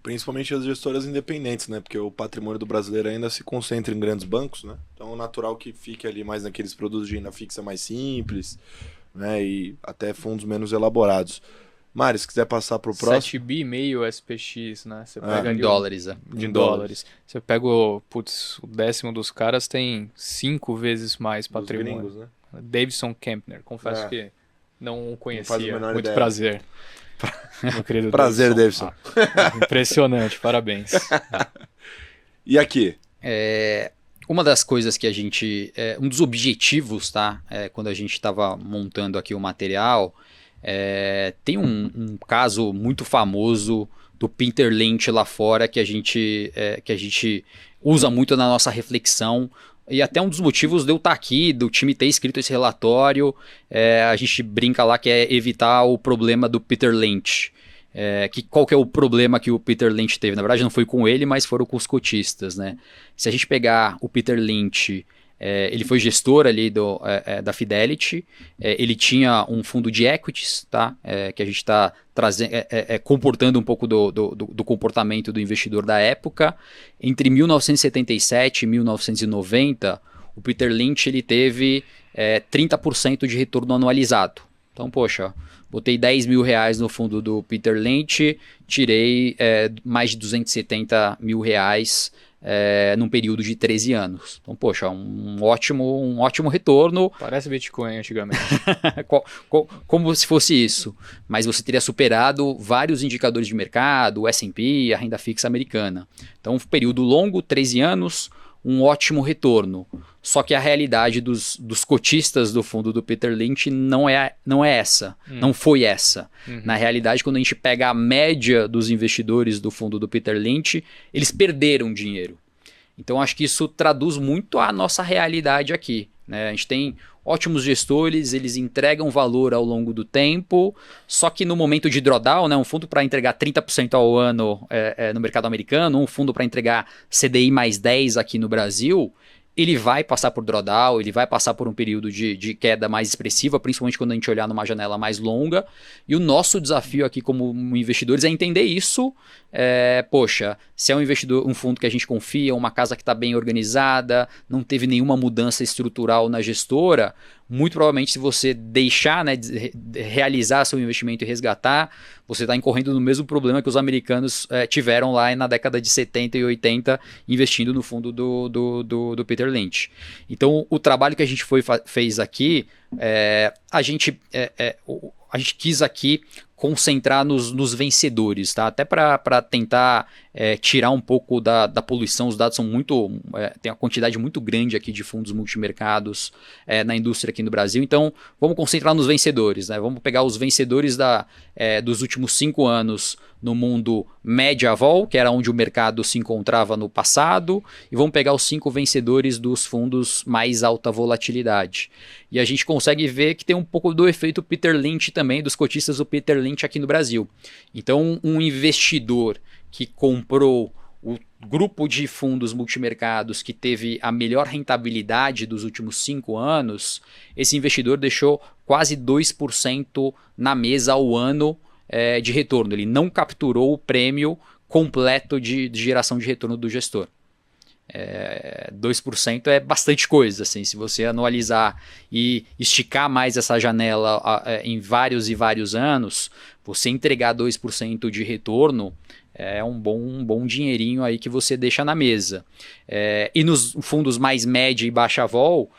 Principalmente as gestoras independentes, né? Porque o patrimônio do brasileiro ainda se concentra em grandes bancos, né? Então Então é natural que fique ali mais naqueles produtos de renda fixa mais simples, né? E até fundos menos elaborados. Mari, se quiser passar para o próximo. 7,5 bi SPX, né? Você pega ali em dólares, em dólares. Você pega o décimo dos caras tem 5 vezes mais patrimônio. Gringos, né? Davidson Kempner, confesso que não o conhecia. Não muito ideia. prazer. Meu querido Prazer, Davidson. Impressionante, parabéns. E aqui? Uma das coisas que a gente... um dos objetivos, tá? Quando a gente estava montando aqui o material, tem um caso muito famoso do Peter Lynch lá fora que a gente usa muito na nossa reflexão. E até um dos motivos de eu estar aqui, do time ter escrito esse relatório, a gente brinca lá que é evitar o problema do Peter Lynch. Qual que é o problema que o Peter Lynch teve? Na verdade não foi com ele, mas foram com os cotistas, né? Se a gente pegar o Peter Lynch, ele foi gestor ali da Fidelity, ele tinha um fundo de equities, tá? Que a gente está comportando um pouco do comportamento do investidor da época. Entre 1977 e 1990, o Peter Lynch ele teve 30% de retorno anualizado. Então, poxa, botei 10 mil reais no fundo do Peter Lynch, tirei mais de 270 mil reais num período de 13 anos. Então, poxa, um ótimo retorno. Parece Bitcoin antigamente. Como se fosse isso. Mas você teria superado vários indicadores de mercado, o S&P, a renda fixa americana. Então, um período longo, 13 anos, um ótimo retorno. Só que a realidade dos cotistas do fundo do Peter Lynch não é essa, não foi essa. Na realidade, quando a gente pega a média dos investidores do fundo do Peter Lynch, eles perderam dinheiro. Então, acho que isso traduz muito a nossa realidade aqui, né? A gente tem ótimos gestores, eles entregam valor ao longo do tempo, só que no momento de drawdown, né, um fundo para entregar 30% ao ano no mercado americano, um fundo para entregar CDI mais 10 aqui no Brasil, ele vai passar por drawdown, ele vai passar por um período de queda mais expressiva, principalmente quando a gente olhar numa janela mais longa. E o nosso desafio aqui como investidores é entender isso. Poxa, se é um fundo que a gente confia, uma casa que está bem organizada, não teve nenhuma mudança estrutural na gestora, muito provavelmente se você deixar, né, realizar seu investimento e resgatar, você está incorrendo no mesmo problema que os americanos tiveram lá na década de 70 e 80 investindo no fundo do Peter Lynch. Então o trabalho que a gente fez aqui, a gente quis aqui concentrar nos vencedores, tá? Até para tentar tirar um pouco da poluição. Os dados são tem uma quantidade muito grande aqui de fundos multimercados na indústria aqui no Brasil. Então, vamos concentrar nos vencedores, né? Vamos pegar os vencedores dos últimos 5 anos no mundo média vol, que era onde o mercado se encontrava no passado, e vamos pegar os 5 vencedores dos fundos mais alta volatilidade. E a gente consegue ver que tem um pouco do efeito Peter Lynch também, dos cotistas do Peter Lynch aqui no Brasil. Então, um investidor que comprou o grupo de fundos multimercados que teve a melhor rentabilidade dos últimos 5 anos, esse investidor deixou quase 2% na mesa ao ano de retorno. Ele não capturou o prêmio completo de geração de retorno do gestor. 2% é bastante coisa, assim, se você anualizar e esticar mais essa janela em vários e vários anos, você entregar 2% de retorno é um bom dinheirinho aí que você deixa na mesa. E nos fundos mais média e baixa vol,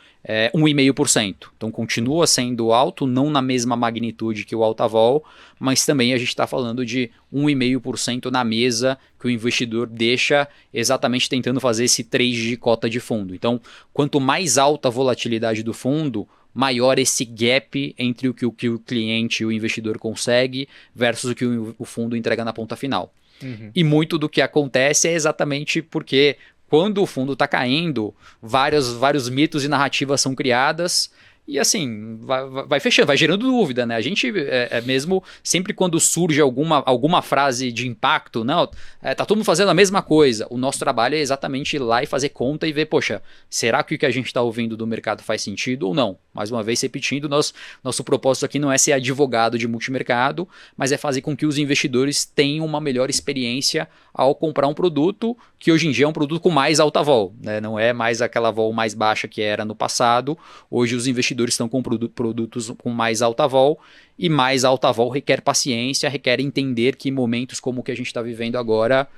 1,5%. Então continua sendo alto, não na mesma magnitude que o alta vol, mas também a gente está falando de 1,5% na mesa que o investidor deixa exatamente tentando fazer esse trade de cota de fundo. Então, quanto mais alta a volatilidade do fundo, maior esse gap entre o que o cliente e o investidor consegue versus o que o fundo entrega na ponta final. E muito do que acontece é exatamente porque quando o fundo está caindo, vários mitos e narrativas são criadas e assim, vai fechando, vai gerando dúvida, né? A gente mesmo, sempre quando surge alguma frase de impacto, não, tá todo mundo fazendo a mesma coisa. O nosso trabalho é exatamente ir lá e fazer conta e ver, poxa, será que o que a gente está ouvindo do mercado faz sentido ou não? Mais uma vez repetindo, nosso propósito aqui não é ser advogado de multimercado, mas é fazer com que os investidores tenham uma melhor experiência ao comprar um produto que hoje em dia é um produto com mais alta vol, né? Não é mais aquela vol mais baixa que era no passado. Hoje os investidores estão com produtos com mais alta vol, e mais alta vol requer paciência, requer entender que momentos como o que a gente está vivendo agora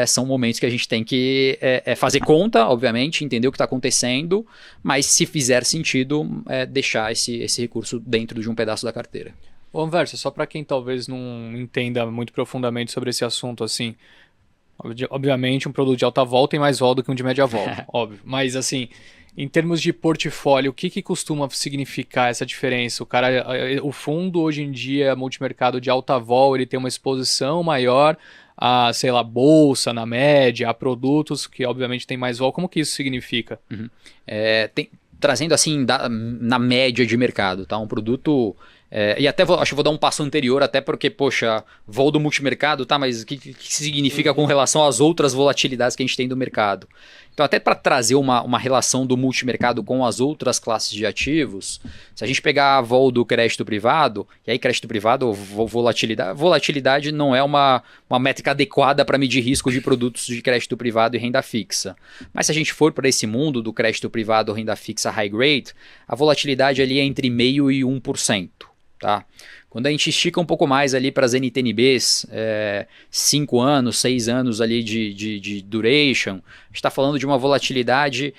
são momentos que a gente tem que fazer conta, obviamente, entender o que está acontecendo, mas se fizer sentido, deixar esse recurso dentro de um pedaço da carteira. Ô, Anversa, só para quem talvez não entenda muito profundamente sobre esse assunto, assim, obviamente um produto de alta vol tem mais vol do que um de média vol, óbvio, mas assim, em termos de portfólio, o que costuma significar essa diferença? O fundo hoje em dia, multimercado de alta vol, ele tem uma exposição maior a, sei lá, bolsa na média, a produtos que obviamente tem mais vol. Como que isso significa? Uhum. Trazendo assim na média de mercado, tá? Um produto... e até acho que vou dar um passo anterior, até porque, poxa, vol do multimercado, tá? Mas o que significa com relação às outras volatilidades que a gente tem do mercado? Então, até para trazer uma relação do multimercado com as outras classes de ativos, se a gente pegar a vol do crédito privado, e aí crédito privado, volatilidade não é uma métrica adequada para medir risco de produtos de crédito privado e renda fixa. Mas se a gente for para esse mundo do crédito privado, renda fixa high grade, a volatilidade ali é entre 0,5% e 1%. Tá? Quando a gente estica um pouco mais ali para as NTNBs, 5 anos, 6 anos ali de duration, a gente está falando de uma volatilidade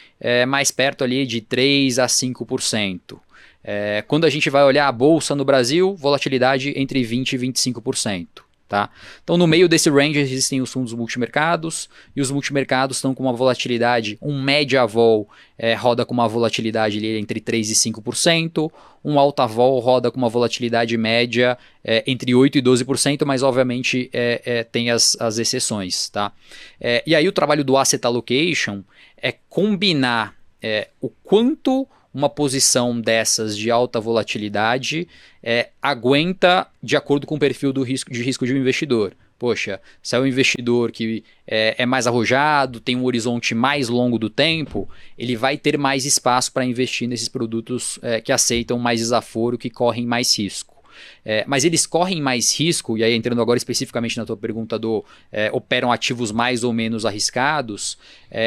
mais perto ali de 3% a 5%. Quando a gente vai olhar a bolsa no Brasil, volatilidade entre 20% e 25%. Tá? Então, no meio desse range existem os fundos multimercados, e os multimercados estão com uma volatilidade, um média vol roda com uma volatilidade ali entre 3% e 5%, um alta vol roda com uma volatilidade média entre 8% e 12%, mas obviamente tem as exceções. Tá? E aí o trabalho do Asset Allocation é combinar o quanto uma posição dessas de alta volatilidade aguenta de acordo com o perfil de risco de um investidor. Poxa, se é um investidor que é mais arrojado, tem um horizonte mais longo do tempo, ele vai ter mais espaço para investir nesses produtos que aceitam mais desaforo, que correm mais risco. Mas eles correm mais risco, e aí entrando agora especificamente na tua pergunta operam ativos mais ou menos arriscados,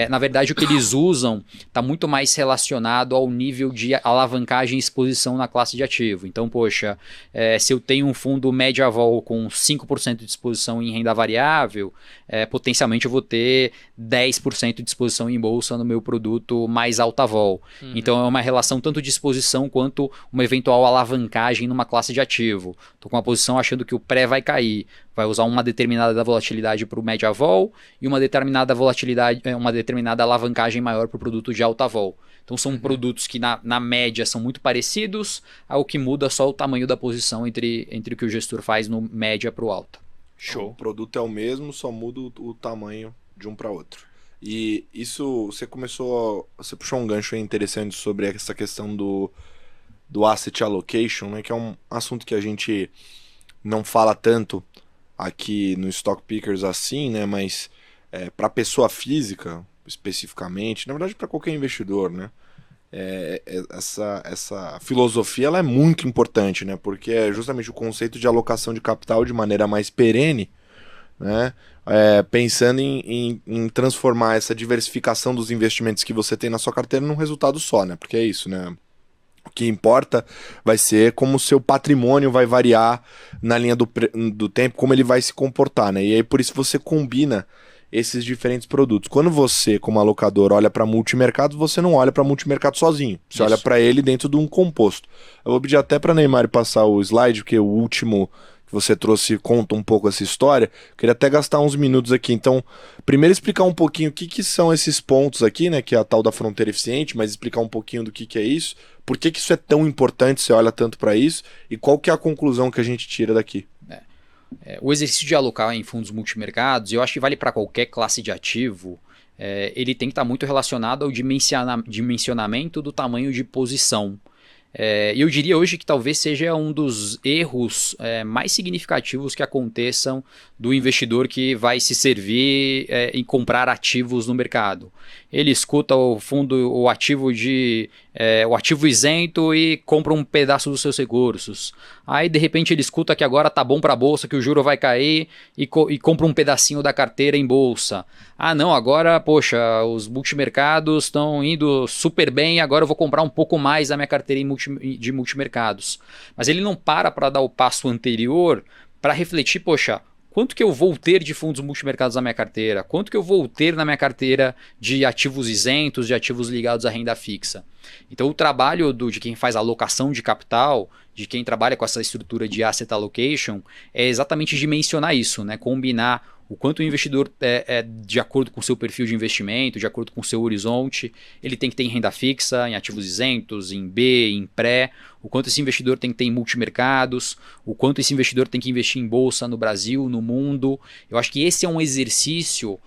na verdade o que eles usam está muito mais relacionado ao nível de alavancagem e exposição na classe de ativo. Então, poxa, se eu tenho um fundo média vol com 5% de exposição em renda variável, potencialmente eu vou ter 10% de exposição em bolsa no meu produto mais alta vol. Uhum. Então é uma relação tanto de exposição quanto uma eventual alavancagem numa classe de ativo. Estou com uma posição achando que o pré vai cair, vai usar uma determinada volatilidade para o média vol e uma determinada volatilidade, uma determinada alavancagem maior para o produto de alta vol. Então são produtos que na média são muito parecidos, ao que muda só o tamanho da posição entre o que o gestor faz no média para o alta. Show. O produto é o mesmo, só muda o tamanho de um para outro. E isso, você puxou um gancho interessante sobre essa questão do asset allocation, né, que é um assunto que a gente não fala tanto aqui no Stock Pickers assim, né, mas para pessoa física especificamente, na verdade para qualquer investidor, né, essa filosofia ela é muito importante, né, porque é justamente o conceito de alocação de capital de maneira mais perene, né, pensando em transformar essa diversificação dos investimentos que você tem na sua carteira num resultado só, né, porque é isso, né. O que importa vai ser como o seu patrimônio vai variar na linha do tempo, como ele vai se comportar, né? E aí por isso você combina esses diferentes produtos. Quando você, como alocador, olha para multimercado, você não olha para multimercado sozinho. Você olha para ele dentro de um composto. Eu vou pedir até para Neymar passar o slide, porque o último que você trouxe conta um pouco essa história. Queria até gastar uns minutos aqui. Então, primeiro explicar um pouquinho o que são esses pontos aqui, né? Que é a tal da fronteira eficiente, mas explicar um pouquinho do que é isso. Por que isso é tão importante, você olha tanto para isso, e qual que é a conclusão que a gente tira daqui? O exercício de alocar em fundos multimercados, eu acho que vale para qualquer classe de ativo, ele tem que estar muito relacionado ao dimensionamento do tamanho de posição. Eu diria hoje que talvez seja um dos erros mais significativos que aconteçam do investidor que vai se servir em comprar ativos no mercado. ele escuta o fundo, o ativo isento e compra um pedaço dos seus recursos. Aí de repente ele escuta que agora tá bom para a bolsa, que o juro vai cair e compra um pedacinho da carteira em bolsa. Ah não, agora poxa, os multimercados estão indo super bem, agora eu vou comprar um pouco mais da minha carteira de multimercados. Mas ele não para dar o passo anterior para refletir, poxa, quanto que eu vou ter de fundos multimercados na minha carteira? Quanto que eu vou ter na minha carteira de ativos isentos, de ativos ligados à renda fixa? Então o trabalho de quem faz alocação de capital, de quem trabalha com essa estrutura de asset allocation, é exatamente dimensionar isso, né? Combinar o quanto o investidor, de acordo com o seu perfil de investimento, de acordo com o seu horizonte, ele tem que ter em renda fixa, em ativos isentos, em B, em pré, o quanto esse investidor tem que ter em multimercados, o quanto esse investidor tem que investir em bolsa no Brasil, no mundo. Eu acho que esse é um exercício,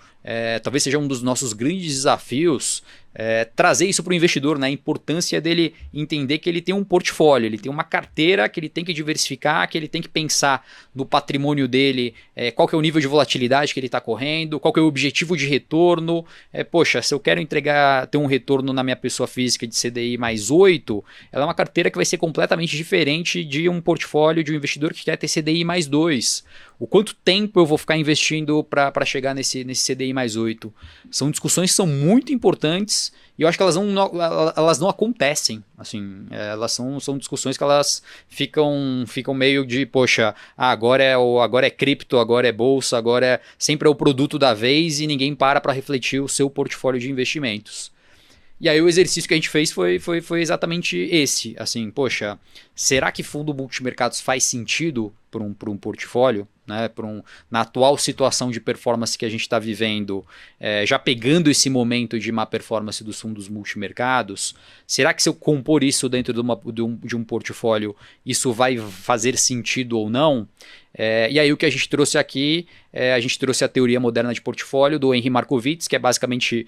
talvez seja um dos nossos grandes desafios, trazer isso para o investidor, né? A importância dele entender que ele tem um portfólio, ele tem uma carteira que ele tem que diversificar, que ele tem que pensar no patrimônio dele, qual que é o nível de volatilidade que ele está correndo, qual que é o objetivo de retorno. Poxa, se eu quero ter um retorno na minha pessoa física de CDI mais 8, ela é uma carteira que vai ser completamente diferente de um portfólio de um investidor que quer ter CDI mais 2. O quanto tempo eu vou ficar investindo para chegar nesse CDI mais 8? São discussões que são muito importantes e eu acho que elas não acontecem. Assim, elas são discussões que elas ficam meio de, poxa, agora é cripto, agora é bolsa, sempre é o produto da vez e ninguém para refletir o seu portfólio de investimentos. E aí o exercício que a gente fez foi exatamente esse. Assim, poxa, será que fundo multimercados faz sentido para um portfólio? Né, na atual situação de performance que a gente está vivendo, já pegando esse momento de má performance dos fundos multimercados, será que se eu compor isso dentro de um portfólio, isso vai fazer sentido ou não? E aí o que a gente trouxe aqui, a gente trouxe a teoria moderna de portfólio do Henry Markowitz, que é basicamente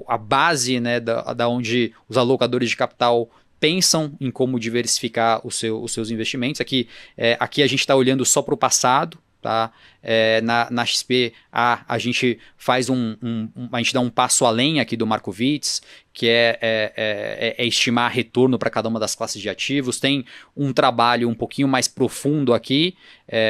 a base, né, da onde os alocadores de capital pensam em como diversificar os seus investimentos. Aqui a gente está olhando só para o passado. Tá? Na XP a gente faz a gente dá um passo além aqui do Markowitz, que é estimar retorno para cada uma das classes de ativos. Tem um trabalho um pouquinho mais profundo aqui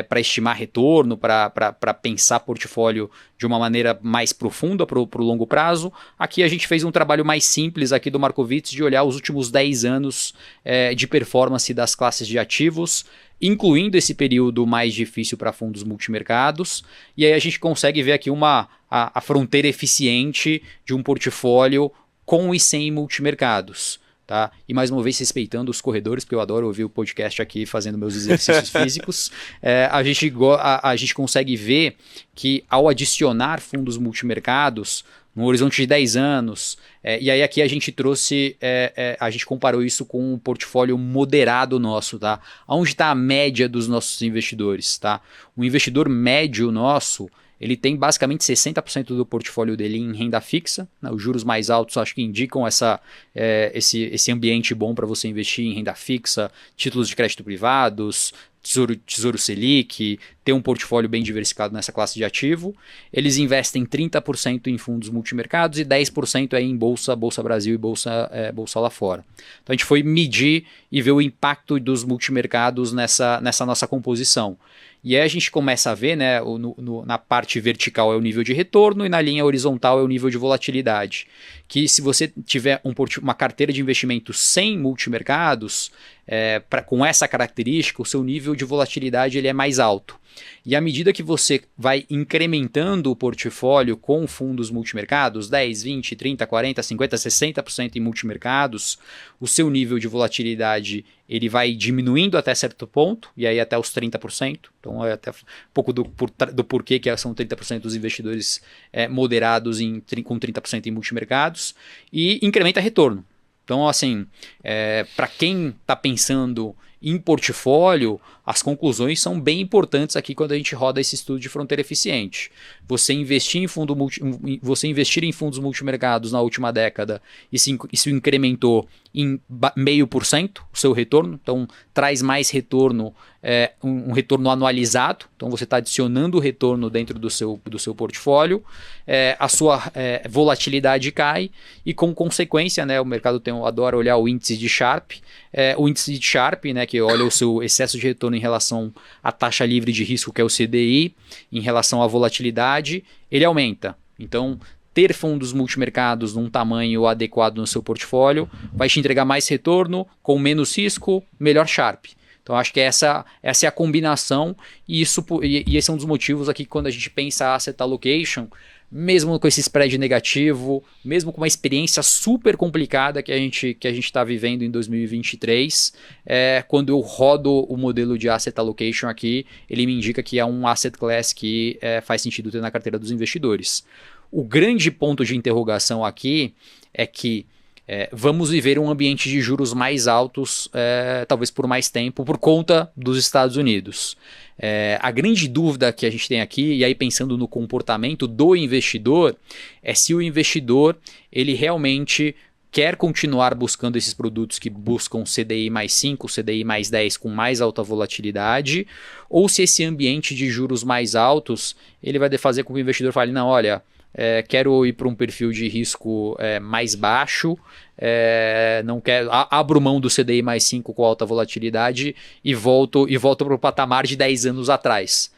para estimar retorno, para pensar portfólio de uma maneira mais profunda para o longo prazo. Aqui a gente fez um trabalho mais simples aqui do Markowitz de olhar os últimos 10 anos de performance das classes de ativos, incluindo esse período mais difícil para fundos multimercados, e aí a gente consegue ver aqui a fronteira eficiente de um portfólio com e sem multimercados. Tá? E mais uma vez respeitando os corredores, porque eu adoro ouvir o podcast aqui fazendo meus exercícios físicos, a gente consegue ver que ao adicionar fundos multimercados no horizonte de 10 anos, e aí aqui a gente trouxe, a gente comparou isso com um portfólio moderado nosso, tá? Onde está a média dos nossos investidores, tá? O investidor médio nosso, ele tem basicamente 60% do portfólio dele em renda fixa, né? Os juros mais altos acho que indicam esse ambiente bom para você investir em renda fixa, títulos de crédito privados, Tesouro Selic, ter um portfólio bem diversificado nessa classe de ativo. Eles investem 30% em fundos multimercados e 10% em Bolsa Brasil e Bolsa lá fora. Então a gente foi medir e ver o impacto dos multimercados nessa nossa composição. E aí a gente começa a ver, né, na parte vertical é o nível de retorno e na linha horizontal é o nível de volatilidade. Que se você tiver uma carteira de investimento sem multimercados, com essa característica, o seu nível de volatilidade ele é mais alto. E à medida que você vai incrementando o portfólio com fundos multimercados, 10, 20, 30, 40, 50, 60% em multimercados, o seu nível de volatilidade ele vai diminuindo até certo ponto, e aí até os 30%. Então é até um pouco do porquê que são 30% dos investidores moderados com 30% em multimercados, e incrementa retorno. Então, assim, para quem está pensando em portfólio, as conclusões são bem importantes aqui quando a gente roda esse estudo de fronteira eficiente. Você investir em fundos multimercados na última década, isso incrementou em 0,5% o seu retorno, então traz mais retorno, um retorno anualizado, então você está adicionando retorno dentro do seu portfólio, a sua volatilidade cai e com consequência, né, o mercado adora olhar o índice de Sharpe, o índice de Sharpe, né, que olha o seu excesso de retorno em relação à taxa livre de risco, que é o CDI, em relação à volatilidade, ele aumenta. Então, ter fundos multimercados num tamanho adequado no seu portfólio vai te entregar mais retorno, com menos risco, melhor Sharpe. Então, acho que essa é a combinação e esse é um dos motivos aqui quando a gente pensa asset allocation, mesmo com esse spread negativo, mesmo com uma experiência super complicada que a gente está vivendo em 2023, quando eu rodo o modelo de asset allocation aqui, ele me indica que é um asset class que faz sentido ter na carteira dos investidores. O grande ponto de interrogação aqui é que vamos viver um ambiente de juros mais altos, talvez por mais tempo, por conta dos Estados Unidos. A grande dúvida que a gente tem aqui, e aí pensando no comportamento do investidor, é se o investidor ele realmente quer continuar buscando esses produtos que buscam CDI mais 5, CDI mais 10 com mais alta volatilidade, ou se esse ambiente de juros mais altos ele vai fazer com que o investidor fale, não, olha, quero ir para um perfil de risco mais baixo, não quero, abro mão do CDI mais 5 com alta volatilidade e volto para o patamar de 10 anos atrás.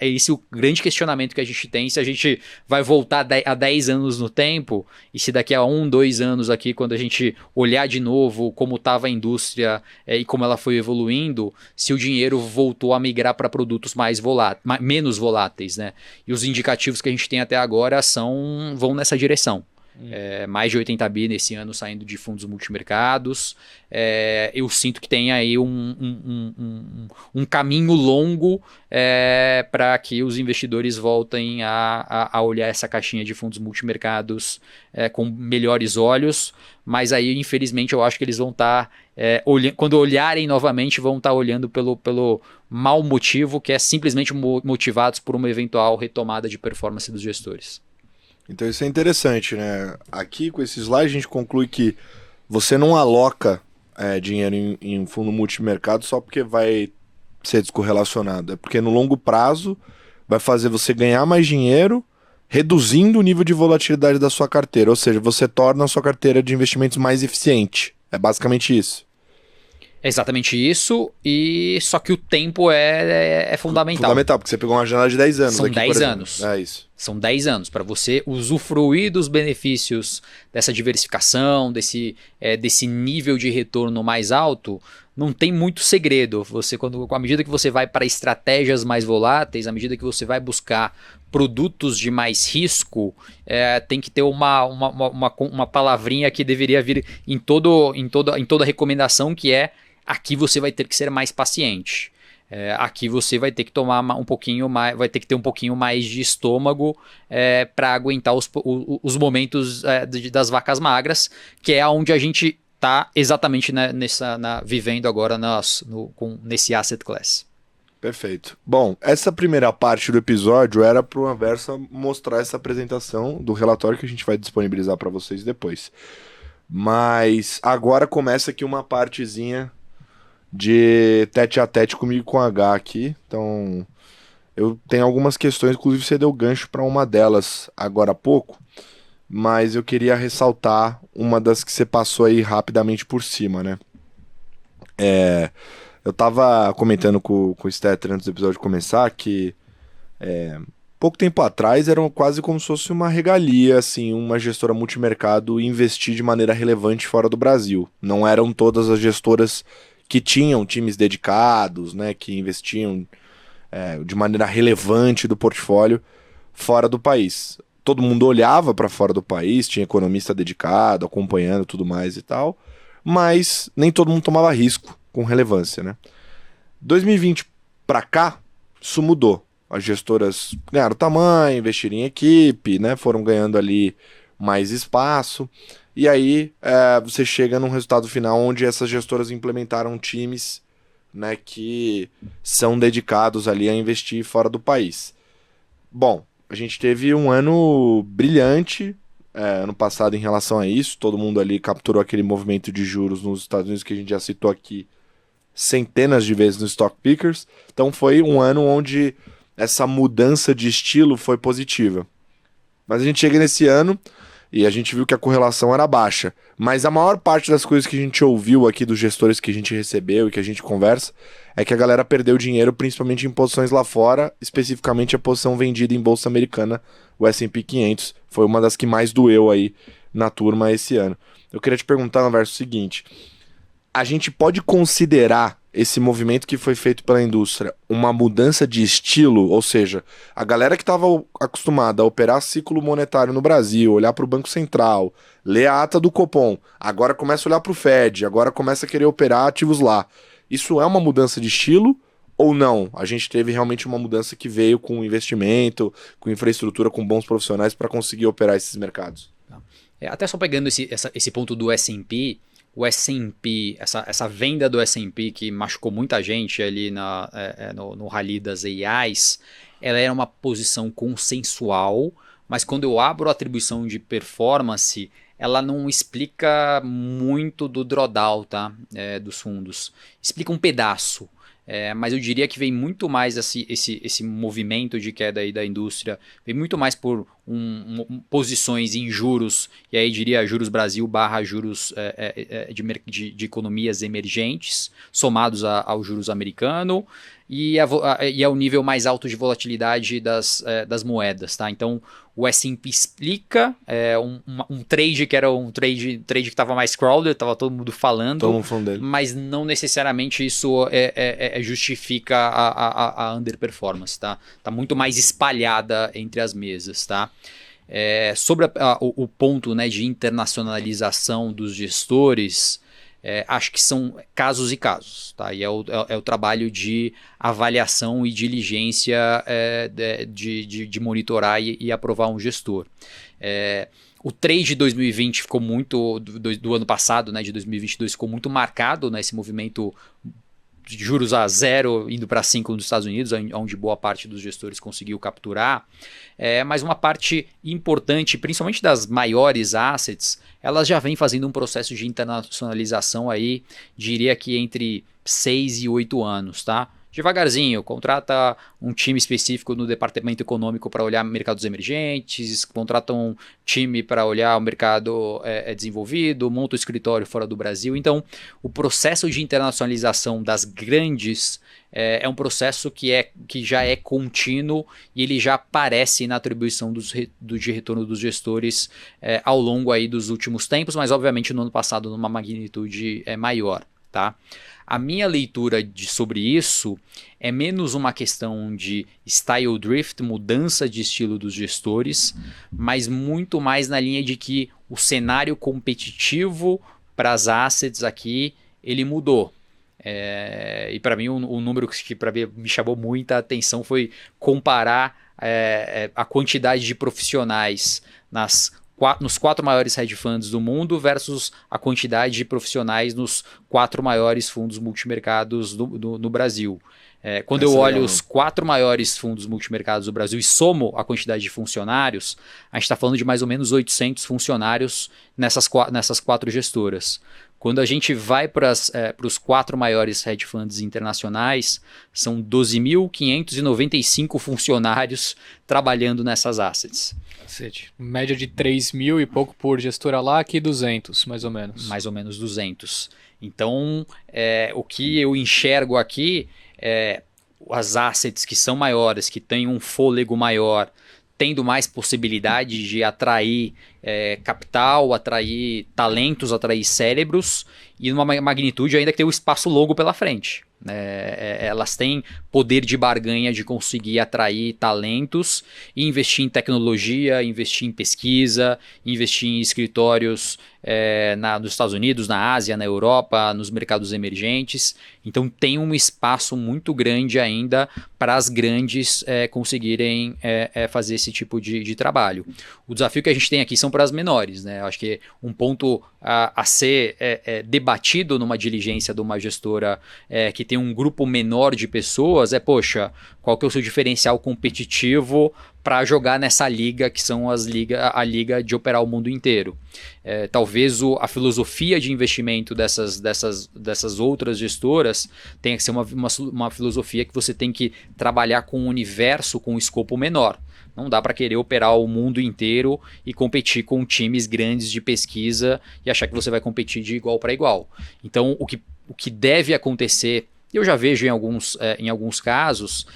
Esse o grande questionamento que a gente tem, se a gente vai voltar a 10 anos no tempo e se daqui a 1, 2 anos aqui, quando a gente olhar de novo como estava a indústria e como ela foi evoluindo, se o dinheiro voltou a migrar para produtos menos voláteis, né? E os indicativos que a gente tem até agora vão nessa direção. Mais de 80 bi nesse ano saindo de fundos multimercados. Eu sinto que tem aí um caminho longo para que os investidores voltem a olhar essa caixinha de fundos multimercados com melhores olhos, mas aí infelizmente eu acho que eles vão estar quando olharem novamente vão estar olhando pelo mau motivo, que é simplesmente motivados por uma eventual retomada de performance dos gestores. Então isso é interessante, né? Aqui com esse slide a gente conclui que você não aloca dinheiro em fundo multimercado só porque vai ser descorrelacionado. É porque no longo prazo vai fazer você ganhar mais dinheiro, reduzindo o nível de volatilidade da sua carteira. Ou seja, você torna a sua carteira de investimentos mais eficiente. É basicamente isso. É exatamente isso, e só que o tempo é fundamental. Fundamental, porque você pegou uma janela de 10 anos. São aqui, 10 anos. É isso. São 10 anos para você usufruir dos benefícios dessa diversificação, desse nível de retorno mais alto. Não tem muito segredo. À medida que você vai para estratégias mais voláteis, à medida que você vai buscar produtos de mais risco, tem que ter uma palavrinha que deveria vir em toda recomendação, que é: aqui você vai ter que ser mais paciente. Aqui você vai ter que tomar um pouquinho mais, vai ter que ter um pouquinho mais de estômago para aguentar os momentos das vacas magras, que é onde a gente está exatamente vivendo agora nesse asset class. Perfeito. Bom, essa primeira parte do episódio era para o Anversa mostrar essa apresentação do relatório que a gente vai disponibilizar para vocês depois. Mas agora começa aqui uma partezinha de tete a tete comigo com H aqui. Então, eu tenho algumas questões, inclusive você deu gancho para uma delas agora há pouco, mas eu queria ressaltar uma das que você passou aí rapidamente por cima, né? Eu tava comentando com o Stetter antes do episódio começar que pouco tempo atrás era quase como se fosse uma regalia, assim, uma gestora multimercado investir de maneira relevante fora do Brasil. Não eram todas as gestoras que tinham times dedicados, né, que investiam de maneira relevante do portfólio fora do país. Todo mundo olhava para fora do país, tinha economista dedicado, acompanhando tudo mais e tal, mas nem todo mundo tomava risco com relevância, né? 2020 para cá, isso mudou. As gestoras ganharam tamanho, investiram em equipe, né, foram ganhando ali mais espaço. E aí você chega num resultado final onde essas gestoras implementaram times, né, que são dedicados ali a investir fora do país. Bom, a gente teve um ano brilhante ano passado em relação a isso. Todo mundo ali capturou aquele movimento de juros nos Estados Unidos que a gente já citou aqui centenas de vezes no Stock Pickers. Então foi um ano onde essa mudança de estilo foi positiva. Mas a gente chega nesse ano e a gente viu que a correlação era baixa. Mas a maior parte das coisas que a gente ouviu aqui dos gestores que a gente recebeu e que a gente conversa é que a galera perdeu dinheiro principalmente em posições lá fora, especificamente a posição vendida em bolsa americana, o S&P 500. Foi uma das que mais doeu aí na turma esse ano. Eu queria te perguntar, Anverso, o seguinte: a gente pode considerar esse movimento que foi feito pela indústria uma mudança de estilo? Ou seja, a galera que estava acostumada a operar ciclo monetário no Brasil, olhar para o Banco Central, ler a ata do Copom, agora começa a olhar para o Fed, agora começa a querer operar ativos lá. Isso é uma mudança de estilo ou não? A gente teve realmente uma mudança que veio com investimento, com infraestrutura, com bons profissionais para conseguir operar esses mercados? Até só pegando esse ponto do S&P, o S&P, essa venda do S&P que machucou muita gente ali no rally das AIs, ela era uma posição consensual, mas quando eu abro a atribuição de performance, ela não explica muito do drawdown, tá? Dos fundos. Explica um pedaço. Mas eu diria que vem muito mais esse movimento de queda aí da indústria, vem muito mais por posições em juros, e aí diria juros Brasil barra juros de economias emergentes, somados ao juros americano, e ao nível mais alto de volatilidade das moedas. Tá? Então, o S&P explica um trade que era um trade que estava mais crowded, estava todo mundo falando, dele. Mas não necessariamente isso justifica a underperformance. Tá muito mais espalhada entre as mesas. Tá? Sobre o ponto, né, de internacionalização dos gestores, acho que são casos e casos, tá? E é o trabalho de avaliação e diligência de monitorar e aprovar um gestor. O trade de 2020 ficou muito, do ano passado, né, de 2022, ficou muito marcado nesse movimento de juros a 0 indo para 5 nos Estados Unidos, onde boa parte dos gestores conseguiu capturar. Mas uma parte importante, principalmente das maiores assets, elas já vêm fazendo um processo de internacionalização aí, diria que entre 6 e 8 anos, tá? Devagarzinho, contrata um time específico no departamento econômico para olhar mercados emergentes, contrata um time para olhar o mercado desenvolvido, monta o escritório fora do Brasil. Então, o processo de internacionalização das grandes é um processo que já é contínuo e ele já aparece na atribuição de retorno dos gestores ao longo aí dos últimos tempos, mas obviamente no ano passado numa magnitude maior, tá? A minha leitura sobre isso é menos uma questão de style drift, mudança de estilo dos gestores, mas muito mais na linha de que o cenário competitivo para as assets aqui, ele mudou. E para mim, um número que para mim me chamou muita atenção foi comparar a quantidade de profissionais nos 4 maiores hedge funds do mundo versus a quantidade de profissionais nos 4 maiores fundos multimercados no Brasil. Quando eu olho os 4 maiores fundos multimercados do Brasil e somo a quantidade de funcionários, a gente está falando de mais ou menos 800 funcionários nessas 4 gestoras. Quando a gente vai para os 4 maiores hedge funds internacionais, são 12.595 funcionários trabalhando nessas assets. Média de 3 mil e pouco por gestora lá, aqui 200, mais ou menos. Mais ou menos 200. Então, o que eu enxergo aqui é as assets que são maiores, que têm um fôlego maior, tendo mais possibilidade de atrair capital, atrair talentos, atrair cérebros, e numa magnitude ainda que tem o espaço longo pela frente. Elas têm poder de barganha de conseguir atrair talentos e investir em tecnologia, investir em pesquisa, investir em escritórios nos Estados Unidos, na Ásia, na Europa, nos mercados emergentes. Então tem um espaço muito grande ainda para as grandes conseguirem fazer esse tipo de trabalho. O desafio que a gente tem aqui são para as menores, né? Eu acho que um ponto a ser debatido numa diligência de uma gestora que tem um grupo menor de pessoas poxa, qual que é o seu diferencial competitivo para jogar nessa liga que são a liga de operar o mundo inteiro. Talvez a filosofia de investimento dessas outras gestoras tenha que ser uma filosofia que você tem que trabalhar com um universo, com um escopo menor. Não dá para querer operar o mundo inteiro e competir com times grandes de pesquisa e achar que você vai competir de igual para igual. Então, o que deve acontecer, eu já vejo em alguns casos,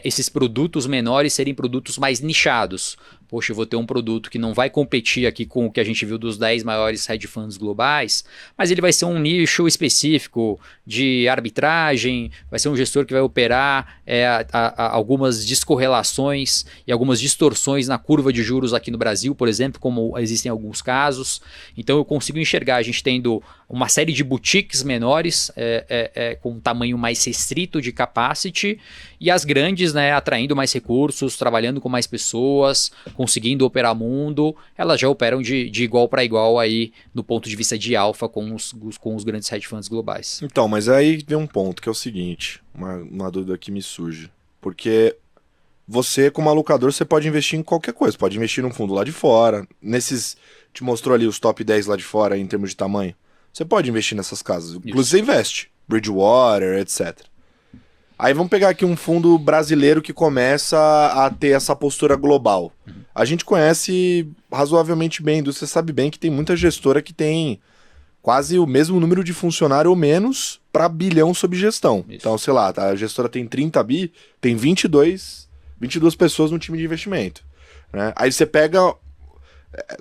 esses produtos menores serem produtos mais nichados. Poxa, eu vou ter um produto que não vai competir aqui com o que a gente viu dos 10 maiores hedge funds globais, mas ele vai ser um nicho específico de arbitragem, vai ser um gestor que vai operar algumas descorrelações e algumas distorções na curva de juros aqui no Brasil, por exemplo, como existem alguns casos. Então eu consigo enxergar a gente tendo uma série de boutiques menores com um tamanho mais restrito de capacity e as grandes, né, atraindo mais recursos, trabalhando com mais pessoas, conseguindo operar mundo, elas já operam de igual para igual aí no ponto de vista de alfa com os grandes hedge funds globais. Então, mas aí vem um ponto que é o seguinte, uma dúvida que me surge, porque você como alocador você pode investir em qualquer coisa, pode investir num fundo lá de fora, te mostrou ali os top 10 lá de fora em termos de tamanho, você pode investir nessas casas, inclusive você investe, Bridgewater, etc. Aí vamos pegar aqui um fundo brasileiro que começa a ter essa postura global. A gente conhece razoavelmente bem, você sabe bem que tem muita gestora que tem quase o mesmo número de funcionário ou menos para bilhão sob gestão. Isso. Então, sei lá, a gestora tem 30 bi, tem 22 pessoas no time de investimento. Né? Aí você pega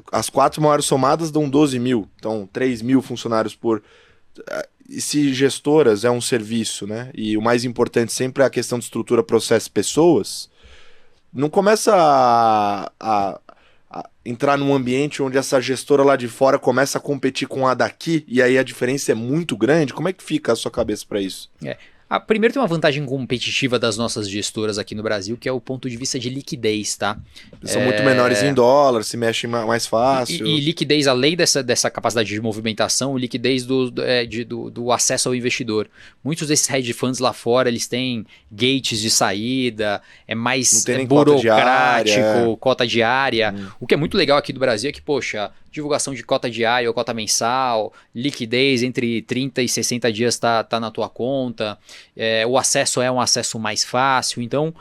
as 4 maiores somadas, dão 12 mil. Então, 3 mil funcionários por... E se gestoras é um serviço, né? E o mais importante sempre é a questão de estrutura, processo, pessoas, não começa a entrar num ambiente onde essa gestora lá de fora começa a competir com a daqui e aí a diferença é muito grande? Como é que fica a sua cabeça para isso? Primeiro tem uma vantagem competitiva das nossas gestoras aqui no Brasil, que é o ponto de vista de liquidez, tá? São muito menores em dólar, se mexem mais fácil. E liquidez, além dessa capacidade de movimentação, liquidez do acesso ao investidor. Muitos desses hedge funds lá fora, eles têm gates de saída, é mais burocrático, cota diária. O que é muito legal aqui do Brasil é que, poxa, divulgação de cota diária ou cota mensal, liquidez entre 30 e 60 dias tá na tua conta, o acesso é um acesso mais fácil. Então,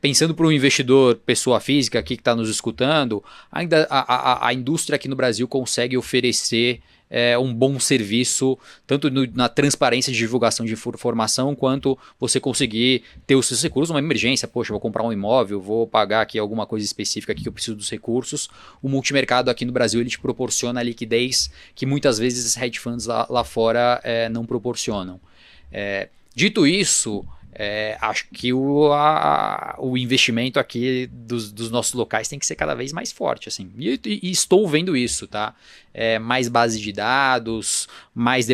pensando para o investidor, pessoa física aqui que está nos escutando, ainda a indústria aqui no Brasil consegue oferecer um bom serviço, tanto na transparência de divulgação de informação, quanto você conseguir ter os seus recursos numa emergência. Poxa, vou comprar um imóvel, vou pagar aqui alguma coisa específica aqui que eu preciso dos recursos. O multimercado aqui no Brasil ele te proporciona a liquidez que muitas vezes os hedge funds lá fora não proporcionam. Dito isso, acho que o investimento aqui dos nossos locais tem que ser cada vez mais forte, assim. E estou vendo isso, tá? Mais base de dados, mais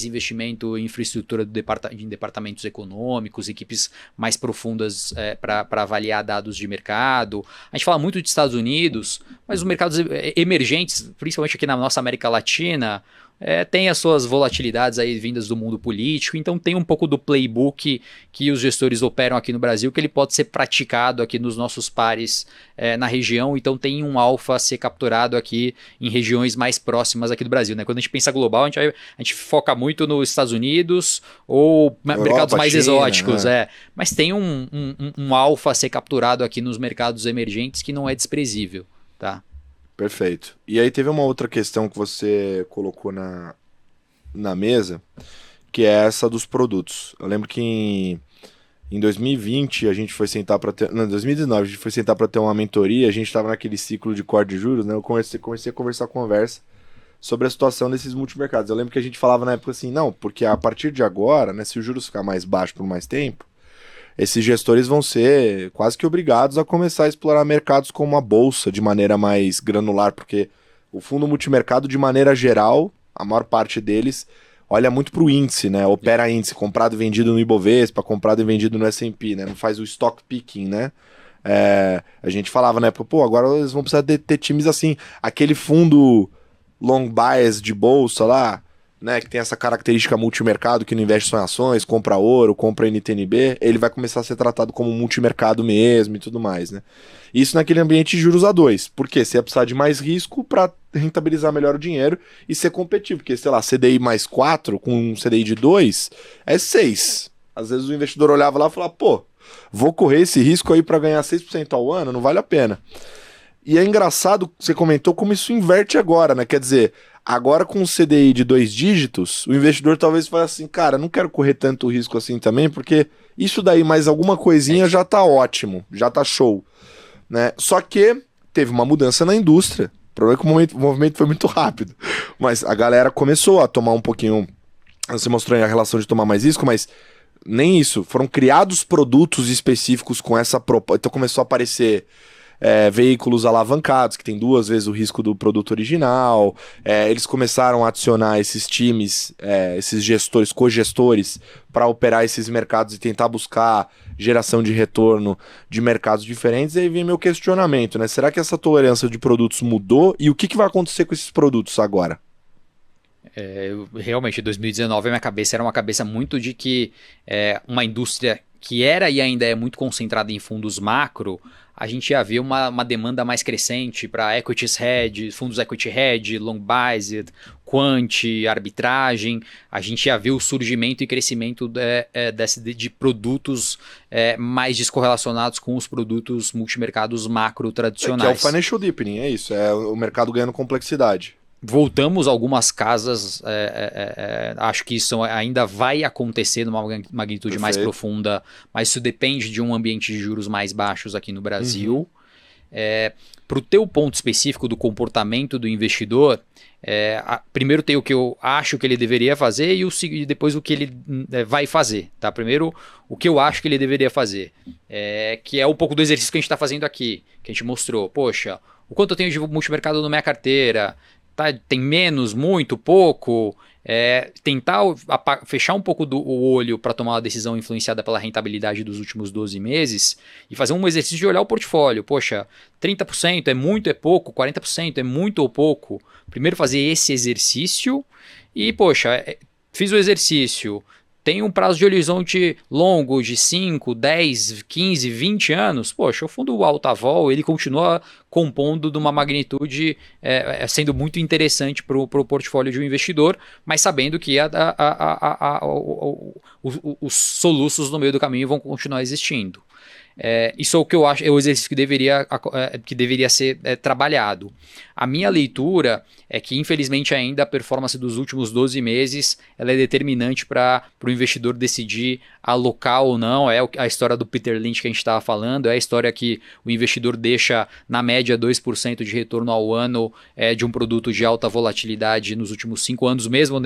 investimento em infraestrutura em departamentos econômicos, equipes mais profundas para avaliar dados de mercado. A gente fala muito de Estados Unidos, mas os mercados emergentes, principalmente aqui na nossa América Latina, tem as suas volatilidades aí vindas do mundo político, então tem um pouco do playbook que os gestores operam aqui no Brasil, que ele pode ser praticado aqui nos nossos pares na região, então tem um alfa a ser capturado aqui em regiões mais próximas aqui do Brasil, né? Quando a gente pensa global, a gente foca muito nos Estados Unidos ou mercados mais China, exóticos, mas tem um alfa a ser capturado aqui nos mercados emergentes que não é desprezível, tá? Perfeito. E aí teve uma outra questão que você colocou na mesa, que é essa dos produtos. Eu lembro que em 2020 a gente foi sentar para ter... Não, em 2019 a gente foi sentar para ter uma mentoria, a gente estava naquele ciclo de corte de juros, né? Eu comecei a conversar sobre a situação desses multimercados. Eu lembro que a gente falava na época assim, não, porque a partir de agora, né, se os juros ficar mais baixo por mais tempo, esses gestores vão ser quase que obrigados a começar a explorar mercados como a bolsa de maneira mais granular, porque o fundo multimercado, de maneira geral, a maior parte deles olha muito para o índice, né? Opera índice, comprado e vendido no Ibovespa, comprado e vendido no S&P, né? Não faz o stock picking, né? A gente falava na época, agora eles vão precisar ter times assim, aquele fundo long bias de bolsa lá, né, que tem essa característica multimercado, que não investe só em ações, compra ouro, compra NTNB, ele vai começar a ser tratado como multimercado mesmo e tudo mais, né? Isso naquele ambiente de juros a 2. Por quê? Você ia precisar de mais risco para rentabilizar melhor o dinheiro e ser competitivo, porque, sei lá, CDI mais 4 com um CDI de 2 é 6. Às vezes o investidor olhava lá e falava, pô, vou correr esse risco aí para ganhar 6% ao ano, não vale a pena. E é engraçado, você comentou como isso inverte agora, né? Quer dizer, agora com o CDI de 2 dígitos, o investidor talvez fale assim, cara, não quero correr tanto risco assim também, porque isso daí mais alguma coisinha já tá ótimo, já tá show, né? Só que teve uma mudança na indústria. O problema é que o movimento foi muito rápido, mas a galera começou a tomar um pouquinho, você mostrou a relação de tomar mais risco, mas nem isso, foram criados produtos específicos com essa proposta, então começou a aparecer veículos alavancados, que tem 2 vezes o risco do produto original, eles começaram a adicionar esses times, esses gestores, cogestores, para operar esses mercados e tentar buscar geração de retorno de mercados diferentes, e aí vem meu questionamento, né? Será que essa tolerância de produtos mudou, e o que vai acontecer com esses produtos agora? Realmente, 2019 a minha cabeça era uma cabeça muito de que uma indústria que era e ainda é muito concentrada em fundos macro, a gente ia ver uma demanda mais crescente para equities hedge, fundos equity hedge, long biased, quant, arbitragem. A gente ia ver o surgimento e crescimento de produtos mais descorrelacionados com os produtos multimercados macro tradicionais. Que é o financial deepening, é isso, é o mercado ganhando complexidade. Voltamos a algumas casas, acho que isso ainda vai acontecer numa magnitude mais profunda, mas isso depende de um ambiente de juros mais baixos aqui no Brasil. Para o teu ponto específico do comportamento do investidor, primeiro tem o que eu acho que ele deveria fazer e depois o que ele vai fazer. Tá? Primeiro, o que eu acho que ele deveria fazer, que é um pouco do exercício que a gente está fazendo aqui, que a gente mostrou. Poxa, o quanto eu tenho de multimercado na minha carteira? Tá, tem menos, muito, pouco, tentar fechar um pouco o olho para tomar uma decisão influenciada pela rentabilidade dos últimos 12 meses e fazer um exercício de olhar o portfólio. Poxa, 30% é muito, é pouco, 40% é muito ou pouco. Primeiro fazer esse exercício e, poxa, fiz o exercício, tem um prazo de horizonte longo de 5, 10, 15, 20 anos, poxa, o fundo alta vol ele continua compondo de uma magnitude sendo muito interessante para o portfólio de um investidor, mas sabendo que os soluços no meio do caminho vão continuar existindo. Isso é o que eu acho, é o exercício que deveria ser trabalhado. A minha leitura é que, infelizmente, ainda a performance dos últimos 12 meses ela é determinante para o investidor decidir alocar ou não. É a história do Peter Lynch que a gente estava falando, é a história que o investidor deixa, na média, 2% de retorno ao ano de um produto de alta volatilidade nos últimos 5 anos, mesmo